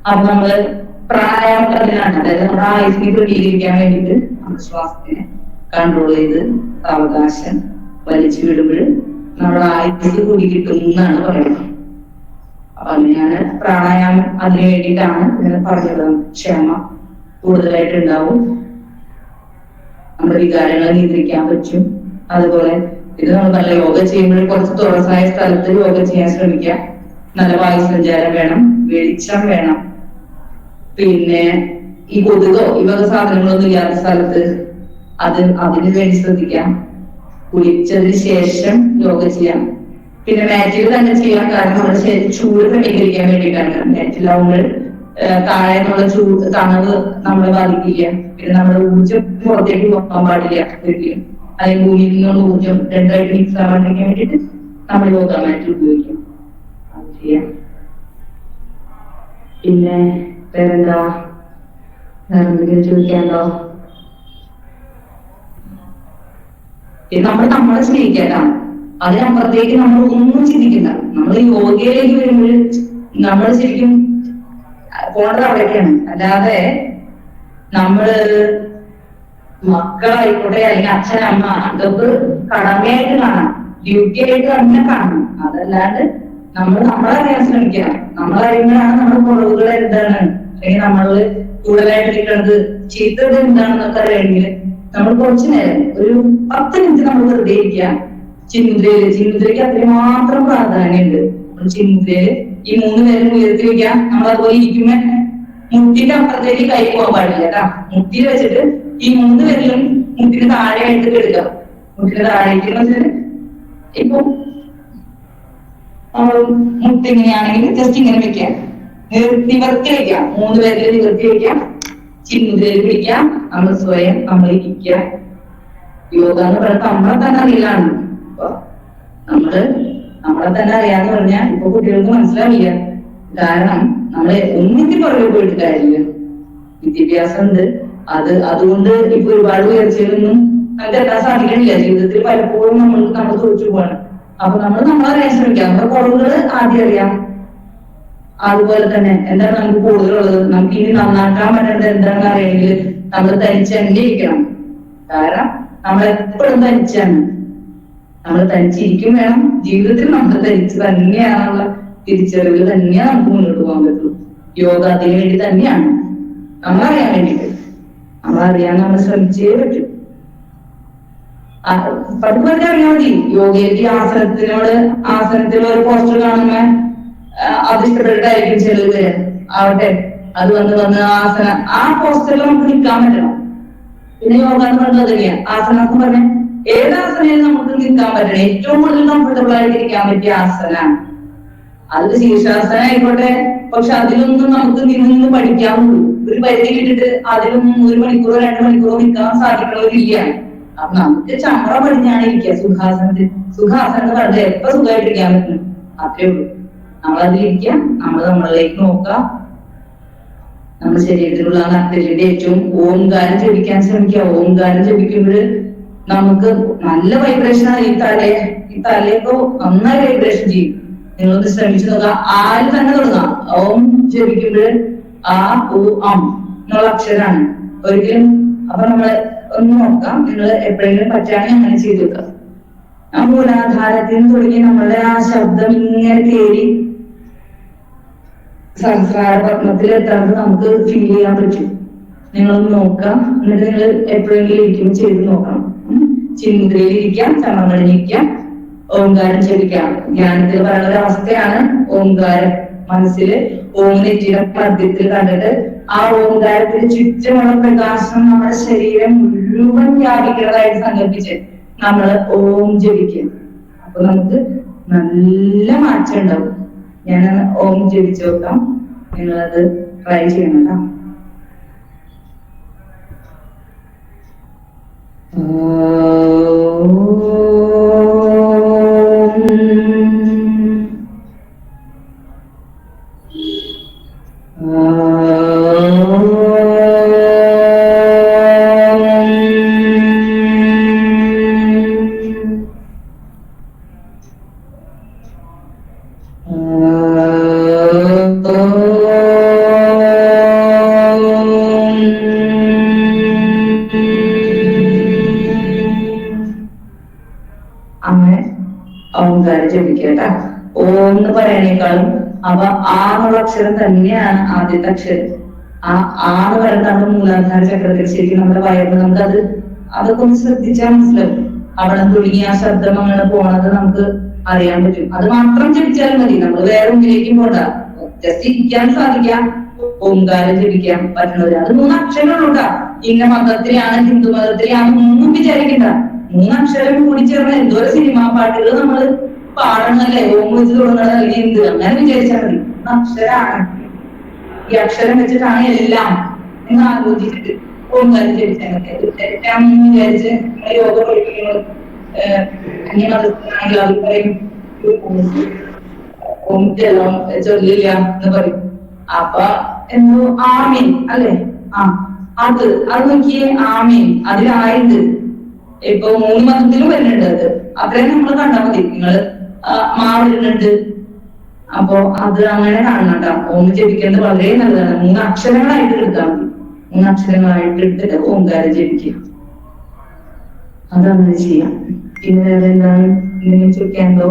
അപ്പൊ നമ്മള് പ്രാണായാമം അതിനാണ്. അതായത് നമ്മുടെ ആയുസിനെ ക്രമീകരിക്കാൻ വേണ്ടിയിട്ട് നമ്മുടെ ശ്വാസത്തിനെ കൺട്രോൾ ചെയ്ത് സാവകാശം വലിച്ചു വിടുമ്പോൾ നമ്മുടെ ആയുസ് കൂടി കിട്ടും എന്നാണ് പറയുന്നത്. അപ്പൊ അങ്ങനെയാണ് പ്രാണായാമം അതിനു വേണ്ടിയിട്ടാണ് പറഞ്ഞത്. ക്ഷമ കൂടുതലായിട്ട് ഉണ്ടാവും. നമ്മുടെ വികാരങ്ങളെ നിയന്ത്രിക്കാൻ പറ്റും. അതുപോലെ ഇത് നമ്മൾ നല്ല യോഗ ചെയ്യുമ്പോൾ കുറച്ച് തുറസായ സ്ഥലത്ത് യോഗ ചെയ്യാൻ ശ്രമിക്കുക. നല്ല വായുസഞ്ചാരം വേണം, വെളിച്ചം വേണം. പിന്നെ ഈ കൊതുകോ ഇവക സാധനങ്ങളൊന്നും ഇല്ലാത്ത സ്ഥലത്ത് അതിന് വേണ്ടി ശ്രദ്ധിക്കാം. കുളിച്ചതിന് ശേഷം യോഗ ചെയ്യാം. പിന്നെ മാറ്റിൽ തന്നെ ചെയ്യാൻ കാരണം നമ്മുടെ ചൂട് ക്രമീകരിക്കാൻ വേണ്ടിയിട്ടാണ്. മാറ്റിലാവുമ്പോൾ താഴെ നിന്നുള്ള ചൂട് തണവ് നമ്മളെ ബാധിക്കില്ല. പിന്നെ നമ്മുടെ ഊർജ്ജം പുറത്തേക്ക് പോകാൻ പാടില്ല ഒരിക്കലും. അല്ലെങ്കിൽ ഭൂമിയിൽ നിന്നുള്ള ഊർജ്ജം രണ്ടായിട്ട് മിക്സ് ആവാണ്ടിരിക്കാൻ വേണ്ടിയിട്ട് നമ്മൾ യോഗ മാറ്റ് ഉപയോഗിക്കാം. അത് ചെയ്യാം. പിന്നെ വേറെന്താ, വേറെന്തെങ്കിലും ചോദിക്കാണ്ടോ? നമ്മളെ സ്നേഹിക്കാനാണ്. അതിനപ്പുറത്തേക്ക് നമ്മൾ ഒന്നും ചിന്തിക്കില്ല. നമ്മൾ യോഗയിലേക്ക് വരുമ്പോൾ നമ്മൾ ശരിക്കും പോണത് അവിടേക്കാണ്. അല്ലാതെ നമ്മള് മക്കളായിക്കോട്ടെ അല്ലെങ്കിൽ അച്ഛൻ അമ്മ അതൊക്കെ കടമയായിട്ട് കാണാം, ഡ്യൂട്ടി ആയിട്ട് തന്നെ കാണണം. അതല്ലാണ്ട് നമ്മളെ അറിയാൻ ശ്രമിക്കുക. നമ്മളറിയുമ്പോഴാണ് നമ്മുടെ കുറവുകൾ എന്താണ്, അല്ലെങ്കിൽ നമ്മള് കൂടുതലായിട്ട് ഇരിക്കുന്നത് ചീത്തത് എന്താണെന്നൊക്കെ അറിയണമെങ്കിൽ നമ്മൾ കുറച്ചു നേരം ഒരു 10 മിനിറ്റ് നമ്മൾ വെറുതെ ഇരിക്കുക. ചിന്മുദ്രയ്ക്ക് അത്രമാത്രം പ്രാധാന്യമുണ്ട്. ചിന്മുദ്രയില് ഈ 3 പേരും ഉയർത്തി വെക്കുക. നമ്മൾ അതുപോലെ ഇരിക്കുമ്പോ മുട്ടിന്റെ അപ്പുറത്തേക്ക് കൈ പോകാൻ പാടില്ല കേട്ടാ. മുട്ടിയിൽ വെച്ചിട്ട് ഈ 3 പേരിലും മുട്ടിന് താഴെയായിട്ട് എടുക്കുക. മുട്ടിന് താഴേക്ക് ഇപ്പൊ മുട്ടി ഇങ്ങനെയാണെങ്കിൽ ജസ്റ്റ് ഇങ്ങനെ വെക്കാം, നിവർത്തി വെക്കാം. 3 പേരിൽ നിവർത്തി വെക്കാം. ചിന്മുദ്രയിൽ പിടിക്കാം. നമ്മൾ സ്വയം നമ്മൾ ഇരിക്കുക. യോഗ എന്ന് പറയുന്നത് നമ്മളെ തന്നെ അറിയില്ലാണ്. അപ്പൊ നമ്മളെ തന്നെ അറിയാന്ന് പറഞ്ഞാൽ ഇപ്പൊ കുട്ടികൾക്ക് മനസ്സിലാവില്ല. കാരണം നമ്മളെ ഒന്നിന്റെ പുറകെ പോയിട്ട് കാര്യമില്ല. വിദ്യാഭ്യാസം ഉണ്ട്, അതുകൊണ്ട് ഇപ്പൊ ഒരുപാട് ഉയർച്ചയിലൊന്നും നമുക്ക് എത്താൻ സാധിക്കണില്ല. ജീവിതത്തിൽ പലപ്പോഴും നമ്മൾ തോറ്റു പോവാണ്. അപ്പൊ നമ്മളെ അറിയാൻ ശ്രമിക്കാം. നമ്മുടെ കുറവുകൾ ആദ്യം അറിയാം. അതുപോലെ തന്നെ എന്താണ് നമുക്ക് കൂടുതലുള്ളത്, നമുക്ക് ഇനി നന്നാക്കാൻ പറ്റേണ്ടത് എന്താണെന്ന് അറിയെങ്കിൽ നമ്മൾ തനിച്ച് തന്നെ ഇരിക്കണം. കാരണം നമ്മൾ എപ്പോഴും തനിച്ചാണ്. നമ്മൾ തനിച്ചിരിക്കും വേണം. ജീവിതത്തിൽ നമ്മൾ തനിച്ച് തന്നെയാണുള്ള തിരിച്ചറിവിൽ തന്നെയാണ് നമുക്ക് മുന്നോട്ട് പോകാൻ പറ്റുള്ളൂ. യോഗ അതിനു വേണ്ടി തന്നെയാണ്, നമ്മളറിയാൻ വേണ്ടിയിട്ട്. നമ്മളറിയാൻ നമ്മൾ ശ്രമിച്ചേ പറ്റും. പതുപോലെ അറിയാൻ മതി. യോഗയ്ക്ക് ആസനത്തിലുള്ള ഒരു പോസ്റ്റർ കാണുമ്പോ അത് ഇഷ്ടപ്പെട്ടിട്ടായിരിക്കും ചിലത് ആവട്ടെ. അത് വന്ന് ആ പോസ്റ്ററിൽ നമുക്ക് നിൽക്കാൻ പറ്റണം. പിന്നെ യോഗ എന്ന് പറഞ്ഞത് തന്നെയാണ്. ആസനം എന്ന് പറഞ്ഞാൽ ഏത് ആസനയും നമുക്ക് നിൽക്കാൻ പറ്റണം. ഏറ്റവും കൂടുതൽ കംഫർട്ടബിൾ ആയിട്ട് ഇരിക്കാൻ പറ്റിയ ആസനാണ് അത്. ശീർഷാസനം ആയിക്കോട്ടെ. പക്ഷെ അതിലൊന്നും നമുക്ക് നിന്ന് പഠിക്കാവുള്ളൂ. ഒരു പരിധി കിട്ടിട്ട് അതിലൊന്നും 1 മണിക്കൂറോ 2 മണിക്കൂറോ നിൽക്കാൻ സാധിക്കണവരില്ല. അപ്പൊ നമുക്ക് ചമ്ര പടിഞ്ഞാണ് ഇരിക്കുക സുഖാസനത്തിൽ. സുഖാസനം എന്ന് പറഞ്ഞാൽ എപ്പോ സുഖമായിട്ടിരിക്കാൻ പറ്റും, അത്രേ ഉള്ളൂ. നമ്മളതിലിരിക്കുക. നമ്മളിലേക്ക് നോക്കുക. നമ്മുടെ ശരീരത്തിലുള്ള നട്ടലിന്റെ ഏറ്റവും ഓംകാരം ജപിക്കാൻ ശ്രമിക്കുക. ഓംകാരം ജപിക്കുമ്പോൾ നമുക്ക് നല്ല വൈബ്രേഷനാണ്. ഈ തലയൊക്കെ നന്നായി വൈബ്രേഷൻ ചെയ്യും. നിങ്ങളൊന്ന് ശ്രമിച്ചു നോക്കുക. ആര് തന്നെ തുടങ്ങാം. ഓം ജപിക്കുമ്പോൾ ആ ഉ അം എന്നുള്ള അക്ഷരാണ് ഒരിക്കലും. അപ്പൊ നമ്മള് ഒന്ന് നോക്കാം. നിങ്ങൾ എപ്പോഴെങ്കിലും പറ്റുകയാണെങ്കിൽ അങ്ങനെ ചെയ്തു വെക്കാം. ആ മൂലാധാരത്തിൽ നിന്ന് തുടങ്ങി നമ്മളുടെ ആ ശബ്ദം ഇങ്ങനെ കേറി സഹസ്രാര പത്മത്തിൽ എത്താണ്ട് നമുക്ക് ഫീൽ ചെയ്യാൻ പറ്റും. നിങ്ങളൊന്ന് നോക്കാം. എന്നിട്ട് നിങ്ങൾ എപ്പോഴെങ്കിലും ഇരിക്കുമ്പോൾ ചെയ്ത് നോക്കണം. ചിന്മുദ്രയിൽ ഇരിക്കാം, ചമങ്ങളിരിക്കാം, ഓംകാരം ജപിക്കാം. ധ്യാനത്തിൽ പറയുന്ന ഒരു അവസ്ഥയാണ് ഓംകാരം. മനസ്സില് ഓം നെറ്റിയുടെ മധ്യത്തിൽ കണ്ടിട്ട് ആ ഓംകാരത്തിന് ചുറ്റുമുള്ള പ്രകാശം നമ്മുടെ ശരീരം മുഴുവൻ വ്യാപിക്കുന്നതായിട്ട് സങ്കല്പിച്ച് നമ്മൾ ഓം ജപിക്കുക. അപ്പൊ നമുക്ക് നല്ല മാറ്റം ഉണ്ടാവും. ഞാൻ ഓം ജപിച്ചു നോക്കാം. നിങ്ങളത് ട്രൈ ചെയ്യണം കേട്ടോ. അങ്ങനെ ഓംകാരം ജപിക്കട്ടാ. ഓം എന്ന് പറയണേക്കാളും അവ ആ എന്നുള്ള അക്ഷരം തന്നെയാണ് ആദ്യത്തെ അക്ഷരം. ആറ് വരുന്ന മൂലാധാര ചക്രത്തിൽ ശരിക്കും നമ്മുടെ വയറിന് നമുക്കത് അതൊക്കെ ഒന്ന് ശ്രദ്ധിച്ചാൽ മനസ്സിലാവും. അവിടെ തുടങ്ങി ആ ശബ്ദം അങ്ങനെ പോണത് നമുക്ക് അറിയാൻ പറ്റും. അത് മാത്രം ജപിച്ചാൽ മതി, നമ്മൾ വേറെ ഒന്നിലേക്കും പോണ്ട. ജസ്റ്റ് ഇരിക്കാൻ സാധിക്കാം, ഓംകാരം ജപിക്കാൻ പറ്റുന്നത്. അത് 3 അക്ഷരങ്ങളുണ്ടാ. ഇന്ന മതത്തിലാണ്, ഹിന്ദു മതത്തിലാണ് ഒന്നും വിചാരിക്കണ്ട. 3 അക്ഷരം കൂടി ചേർന്ന എന്തോരം സിനിമാ പാട്ടുകൾ നമ്മൾ പാടണല്ലേ, ഓം വെച്ച് തുടങ്ങണത് അല്ലെങ്കിൽ എന്ത് അങ്ങനെ വിചാരിച്ചാൽ മതി. അക്ഷരാണ്, ഈ അക്ഷരം വെച്ചിട്ടാണ് എല്ലാം എന്ന് ആലോചിച്ചിട്ട് ഓംകാരം ജപിച്ചാൽ മതി. തെറ്റാമെന്ന് വിചാരിച്ച് യോഗ പഠിപ്പിക്കുന്നത് അന്യമതത്തിലാണെങ്കിൽ അവർ പറയും ഓം ജലം ചൊല്ലില്ല എന്ന് പറയും. അപ്പൊ എന്തോ ആമീൻ അല്ലെ, അത് നോക്കിയേ ആമീൻ അതിലായത്. ഇപ്പൊ 3 മതത്തിലും വരുന്നുണ്ട് അത്. അത്രയും നമ്മൾ കണ്ടാൽ മതി. നിങ്ങള് മാറിടുന്നുണ്ട്, അപ്പൊ അത് അങ്ങനെ കാണണം കേട്ടോ. ഓം ജപിക്കുന്നത് വളരെ നല്ലതാണ്. 3 അക്ഷരങ്ങളായിട്ട് എടുത്താൽ മതി. 3 അക്ഷരങ്ങളായിട്ട് എടുത്തിട്ട് ഓംകാരം ജപിക്കുക. അതങ്ങനെ ചെയ്യാം. പിന്നെ വേറെ എന്താണ്, എന്തെങ്കിലും ചോദിക്കാനുണ്ടോ?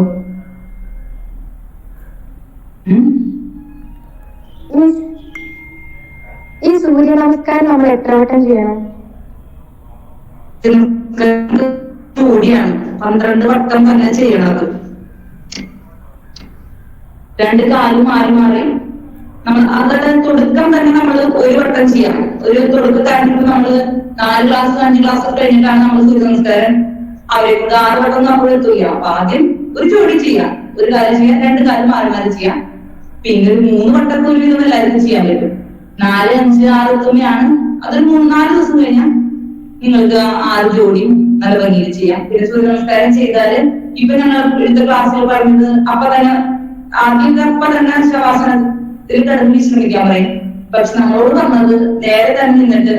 ഈ സൂര്യ നമസ്കാരം നമ്മൾ എത്ര വട്ടം ചെയ്യണം? കൂടിയാണ് 12 വട്ടം തന്നെ ചെയ്യണത്. 2 കാലും മാറി മാറി നമ്മൾ അതോടെ തുടക്കം തന്നെ നമ്മൾ 1 വട്ടം ചെയ്യാം. ഒരു തുടക്കക്കാരന് നമ്മള് 4 ക്ലാസ് 5 ക്ലാസ് കഴിഞ്ഞിട്ടാണ് നമ്മൾ സൂര്യ നമസ്കാരം അവരെ കൊണ്ട് 6 വട്ടം നമ്മൾ എത്തുക. അപ്പൊ ആദ്യം ഒരു ജോഡി ചെയ്യാം, ഒരു കാര്യം ചെയ്യാം, 2 കാലം മാറി മാറി ചെയ്യാം. പിന്നെ ഒരു 3 വട്ടം ഒരു വിധം എല്ലാവർക്കും ചെയ്യാൻ പറ്റും. 4, 5, 6 എത്തുമ്പോഴാണ് അതൊരു 3-4 ദിവസം കഴിഞ്ഞാൽ നിങ്ങൾക്ക് 6 ജോഡിയും നല്ല ഭംഗിയിൽ ചെയ്യാം. പിന്നെ സൂര്യ നമസ്കാരം ചെയ്താല് ഇപ്പൊ ഞങ്ങൾ ഇവിടുത്തെ ക്ലാസ്സിൽ പറഞ്ഞത് അപ്പൊ തന്നെ ആദ്യം അപ്പൊ തന്നെ ശവാസനത്തിൽ കിടന്ന് വിശ്രമിക്കാൻ പറയും. പക്ഷെ നമ്മളോട് പറഞ്ഞത് നേരെ തന്നെ നിന്നിട്ട്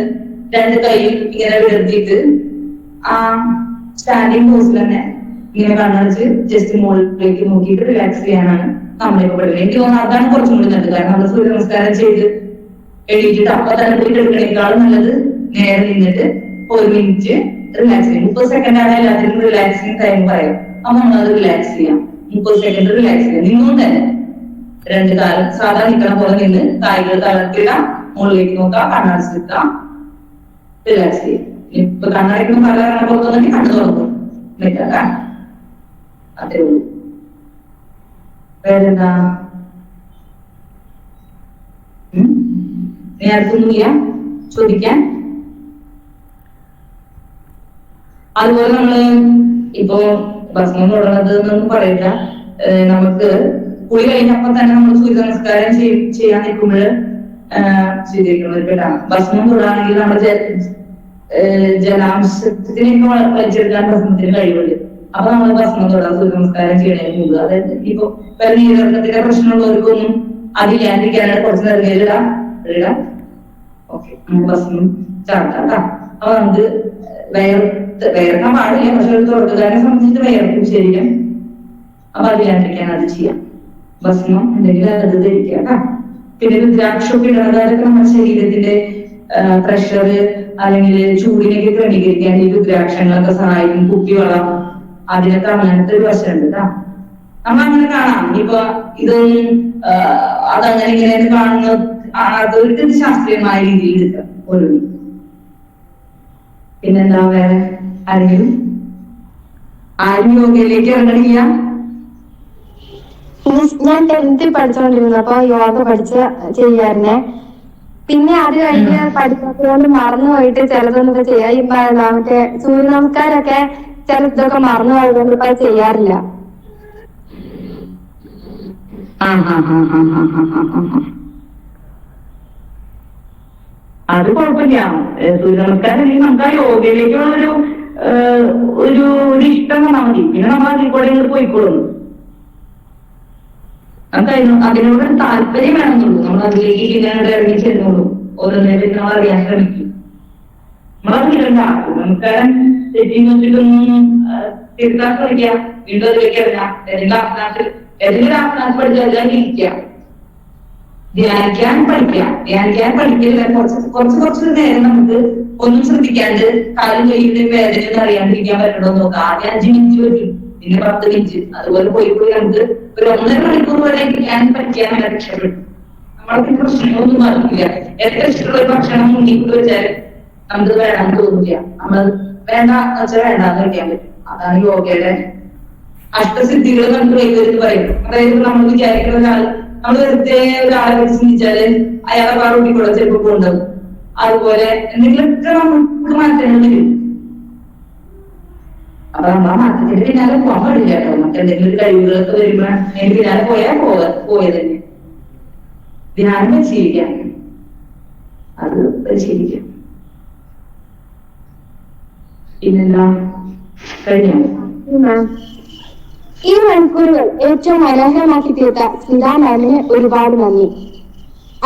2 കൈയും ഇങ്ങനെ വിടർത്തിയിട്ട് ആ സ്റ്റാൻഡിങ് പോസിൽ തന്നെ ഇങ്ങനെ കണ്ണടച്ച് ജസ്റ്റ് മുകളിലേക്ക് നോക്കിയിട്ട് റിലാക്സ് ചെയ്യാനാണ് നമ്മളിപ്പോ പഠിക്കുന്നത്. എനിക്ക് തോന്നുന്നു അതാണ് കുറച്ചും കൂടി നല്ലത്. കാരണം നമ്മൾ സൂര്യ നമസ്കാരം ചെയ്ത് എഴുതിയിട്ട് അപ്പൊ തന്നെ പോയിട്ട് എടുക്കണേക്കാളും നല്ലത് നേരെ നിന്നിട്ട് 1 മിനിറ്റ് റിലാക്സ് ചെയ്യും. 30 സെക്കൻഡ് ആണ് എല്ലാത്തിനും റിലാക്സിങ് ടൈം പറയാം. അപ്പൊ നമ്മളത് റിലാക്സ് ചെയ്യാം. 30 സെക്കൻഡ് റിലാക്സ് ചെയ്യാം. നിന്നും തന്നെ 2 കാലം സാധാ നിൽക്കണ പോലെ നിന്ന് കാലുകൾ തളർത്തിടാം, മുകളിലേക്ക് നോക്കാം, കണ്ണടച്ചിരിക്കാം, റിലാക്സ് ചെയ്യാം. ഇപ്പൊ കണ്ണടയ്ക്കുന്ന പല പുറത്തുണ്ടെങ്കിൽ കണ്ണു തുറക്കും നിൽക്കാം. അതേ ഉള്ളൂ. വേറെന്താ? നീ അടുത്തൊന്നുമില്ല ചോദിക്കാൻ? അതുപോലെ നമ്മള് ഇപ്പൊ ഭസ്മം തൊടുന്നത് എന്നൊന്നും പറയില്ല. നമുക്ക് കുളി കഴിഞ്ഞപ്പോ തന്നെ നമ്മൾ സൂര്യ നമസ്കാരം ചെയ്യാൻ നിൽക്കുമ്പോൾ ചെയ്തിരിക്കുന്നത് ഭസ്മം തൊടാണെങ്കിൽ നമ്മുടെ ജലാംശത്തിനൊക്കെ വലിച്ചെടുക്കാൻ ഭസ്മത്തിന് കഴിവുണ്ട്. അപ്പൊ നമ്മൾ ഭസ്മം തൊടാൻ സൂര്യ നമസ്കാരം ചെയ്യണേന് മുമ്പ്, അതായത് ഇപ്പൊ നീരിറക്കത്തിന്റെ പ്രശ്നമുള്ളവർക്കൊന്നും അതില്ലാണ്ടിരിക്കാനായിട്ട് കുറച്ച് നേരം ഇടാം. ഓക്കെ, ഭസ്മം ചാട്ടാ. അപ്പൊ നമുക്ക് വേർക്കാൻ പാടില്ല, പക്ഷെ ഒരു തുടക്കക്കാരനെ സംബന്ധിച്ച് വേർക്കും ശരീരം. അപ്പൊ അതില്ലാണ്ടിരിക്കാൻ അത് ചെയ്യാം. ഭസ്മം ഉണ്ടെങ്കിൽ അത് ധരിക്കാം. പിന്നെ രുദ്രാക്ഷമൊക്കെ ഇടുന്നതൊക്കെ നമ്മുടെ ശരീരത്തിന്റെ പ്രഷർ അല്ലെങ്കിൽ ചൂടിനൊക്കെ ക്രമീകരിക്കാൻ ഈ രുദ്രാക്ഷങ്ങളൊക്കെ സഹായിക്കും. കുപ്പിവെള്ളം അതിനൊക്കെ അങ്ങനത്തെ ഒരു വശമുണ്ട് കേട്ടോ. നമ്മൾ അങ്ങനെ കാണാം. ഇപ്പൊ ഇതൊന്നും അതങ്ങനെ ഇങ്ങനെ കാണുന്ന അതൊരു ശാസ്ത്രീയമായ രീതിയിൽ എടുക്കാം ഒരു. പിന്നെന്താ വേറെ ആരെങ്കിലും ആരും യോഗയിലേക്ക് ഇറങ്ങണില്ല? ഞാൻ 10th പഠിച്ചോണ്ടിരുന്നു, അപ്പൊ യോഗ ചെയ്യായിരുന്നേ. പിന്നെ അത് കഴിഞ്ഞ് പഠിക്കാത്തതുകൊണ്ട് മറന്നു പോയിട്ട് ചിലതൊന്നൊക്കെ ചെയ്യാം. ഈ മറ്റേ സൂര്യ നമസ്കാരമൊക്കെ ചിലതൊക്കെ മറന്നു പോയതുകൊണ്ട് ഇപ്പൊ ചെയ്യാറില്ല. അത് കുഴപ്പമില്ല. സൂര്യ നമസ്കാരം അല്ലെങ്കിൽ നമുക്ക് ആ യോഗയിലേക്കുള്ള ഒരു ഇഷ്ടം വന്നാൽ മതി. പിന്നെ നമ്മൾ അതിൽ കൂടെ പോയിക്കോളും. അതിനോട് താല്പര്യം വേണമെന്നുള്ളൂ. നമ്മൾ അതിലേക്ക് ഇങ്ങനെ ഇറങ്ങി ചെല്ലുന്നുള്ളൂ. ഓരോന്നേരം നമ്മൾ അറിയാൻ ശ്രമിക്കും. നമ്മളറിയില്ല നമസ്കാരം തെറ്റിന്ന് വെച്ചിട്ടൊന്നും തിരുത്താൻ ശ്രമിക്കാം. വീണ്ടും അതിലേക്ക് ഇറങ്ങാം. ഏതെങ്കിലും ആസനാസ് പഠിച്ചാൽ ഇരിക്കാം. ധ്യാനിക്കാൻ പഠിക്കില്ല. കുറച്ച് നേരം നമുക്ക് ഒന്നും ശ്രദ്ധിക്കാണ്ട് കാലും കൈയുടെയും വേദനയൊന്നും അറിയാണ്ടിരിക്കാൻ പറ്റണോ നോക്കാം. ആദ്യം 5 മിനിറ്റ് പറ്റും, പിന്നെ 10 മിനിറ്റ്. അതുപോലെ പോയി നമുക്ക് ഒരു 1.5 മണിക്കൂർ വരെ ധ്യാനം പഠിക്കാൻ രക്ഷപ്പെടും. നമ്മൾക്ക് പ്രശ്നങ്ങളൊന്നും നടക്കില്ല. എത്ര ഇഷ്ടമുള്ള ഒരു ഭക്ഷണം മുന്നിൽ വെച്ചാൽ നമുക്ക് വേണമെന്ന് തോന്നില്ല. നമ്മൾ വേണ്ട വെച്ചാൽ വേണ്ടാന്ന് കഴിക്കാൻ പറ്റും. അതാണ് യോഗയുടെ അഷ്ടസിദ്ധികൾ നമുക്ക് കൈവരുന്ന് പറയും. അതായത് നമ്മൾ വിചാരിക്കുന്ന ഒരാൾ, നമ്മൾ വെറുതെ ഒരാളെ വെച്ച് ചിന്തിച്ചാല് അയാളെ പാറൂട്ടിക്കൂടെ ചിലപ്പോൾ കൊണ്ടുപോകും. അതുപോലെ എന്തെങ്കിലുമൊക്കെ നമുക്ക് മാറ്റങ്ങൾ വരും. അപ്പൊ നമ്മൾ ആ മാറ്റത്തിന്റെ പിന്നാലെ പോകാൻ പാടില്ല കേട്ടോ. നമുക്ക് എന്തെങ്കിലും ഒരു കഴിവുകളൊക്കെ വരുമ്പോ അതിന് പിന്നാലെ പോയത് തന്നെ. ധ്യാനം പരിശീലിക്കാം, അത് പരിശീലിക്കാം. പിന്നെന്താ കഴിഞ്ഞോ? ഈ മണിക്കൂറുകൾ ഏറ്റവും മനോഹരമാക്കി തീർത്ത സ്മിത മാമിന് ഒരുപാട് നന്ദി.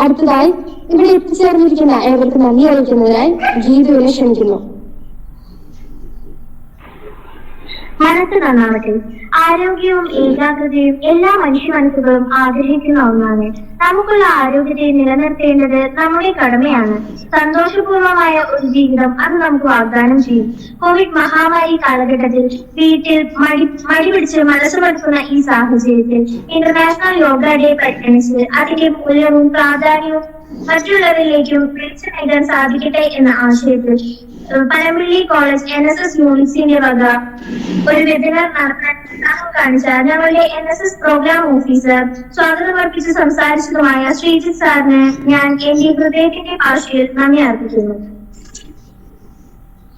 അടുത്തതായി ഇവിടെ എത്തിച്ചേർന്നിരിക്കുന്ന ഏവർക്ക് നന്ദി അറിയിക്കുന്നതിനായി ഗീതുവിനെ ക്ഷണിക്കുന്നു. മനസ്സ് നന്നാവട്ടെ. ആരോഗ്യവും ഏകാഗ്രതയും എല്ലാ മനുഷ്യ മനസ്സുകളും ആഗ്രഹിക്കുന്ന ഒന്നാണ്. നമുക്കുള്ള ആരോഗ്യത്തെ നിലനിർത്തേണ്ടത് നമ്മുടെ കടമയാണ്. സന്തോഷപൂർവമായ ഒരു ജീവിതം അത് നമുക്ക് വാഗ്ദാനം ചെയ്യും. കോവിഡ് മഹാമാരി കാലഘട്ടത്തിൽ വീട്ടിൽ മടി പിടിച്ച് മനസ്സ് മടുക്കുന്ന ഈ സാഹചര്യത്തിൽ ഇന്റർനാഷണൽ യോഗ ഡേ പരിഗണിച്ച് അതിന്റെ മൂല്യവും പ്രാധാന്യവും മറ്റുള്ളവരിലേക്കും വിളിച്ചു നൽകാൻ സാധിക്കട്ടെ എന്ന ആശയത്തിൽ പനമ്പള്ളി കോളേജ് NSS യൂണിറ്റ്സിന്റെ വക ഒരു വെബിനാർ നടത്താൻ കാണിച്ച ഞങ്ങളുടെ NSS പ്രോഗ്രാം ഓഫീസർ സ്വാഗതം അർപ്പിച്ച് സംസാരിച്ചതുമായ ശ്രീജിത്ത് സാറിന് ഞാൻ എന്റെ ഹൃദയത്തിന്റെ ഭാഷയിൽ നന്ദി അർപ്പിക്കുന്നു.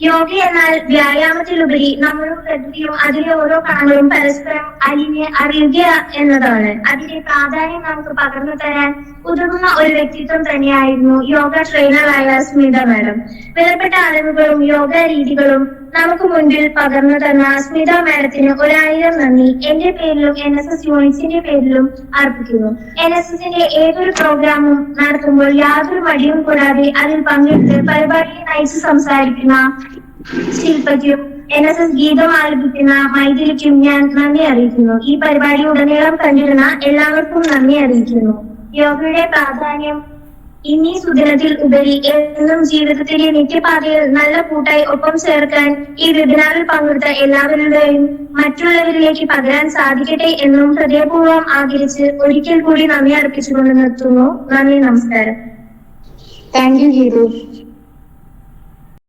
യോഗ എന്നാൽ വ്യായാമത്തിലുപരി നമ്മളും പ്രകൃതിയും അതിലെ ഓരോ കണങ്ങളും പരസ്പരം അലിഞ്ഞ് അറിയുക എന്നതാണ്. അതിന്റെ പ്രാധാന്യം നമുക്ക് പകർന്നു തരാൻ ഉതകുന്ന ഒരു വ്യക്തിത്വം തന്നെയായിരുന്നു യോഗ ട്രെയിനറായ സ്മിത മാഡം. വിലപ്പെട്ട അറിവുകളും യോഗ രീതികളും നമുക്ക് മുൻപിൽ പകർന്നു തന്ന സ്മിത മാഡത്തിന് 1000 നന്ദി എന്റെ പേരിലും NSS യൂണിറ്റ്സിന്റെ പേരിലും അർപ്പിക്കുന്നു. NSSന്റെ ഏതൊരു പ്രോഗ്രാമും നടത്തുമ്പോൾ യാതൊരു മടിയും കൂടാതെ അതിൽ പങ്കെടുത്ത് പരിപാടിയെ നയിച്ച് സംസാരിക്കുന്ന ശില്പയ്ക്കും NSS ഗീതം ആലപിക്കുന്ന മൈഥിലിക്കും ഞാൻ നന്ദി അറിയിക്കുന്നു. ഈ പരിപാടി ഉടനീളം കണ്ടിരുന്ന എല്ലാവർക്കും നന്ദി അറിയിക്കുന്നു. യോഗയുടെ പ്രാധാന്യം ഇന്നീ സുദിനത്തിൽ ഉപരി എന്നും ജീവിതത്തിലെ നിത്യപാതയിൽ നല്ല കൂട്ടായി ഒപ്പം ചേർക്കാൻ ഈ വെബിനാറിൽ പങ്കെടുത്ത എല്ലാവരുടെയും മറ്റുള്ളവരിലേക്ക് പകരാൻ സാധിക്കട്ടെ എന്നും ഹൃദയപൂർവ്വം ആഗ്രഹിച്ച് ഒരിക്കൽ കൂടി നന്ദി അർപ്പിച്ചുകൊണ്ട് നിർത്തുന്നു. നന്ദി, നമസ്കാരം. Thank you Geethu.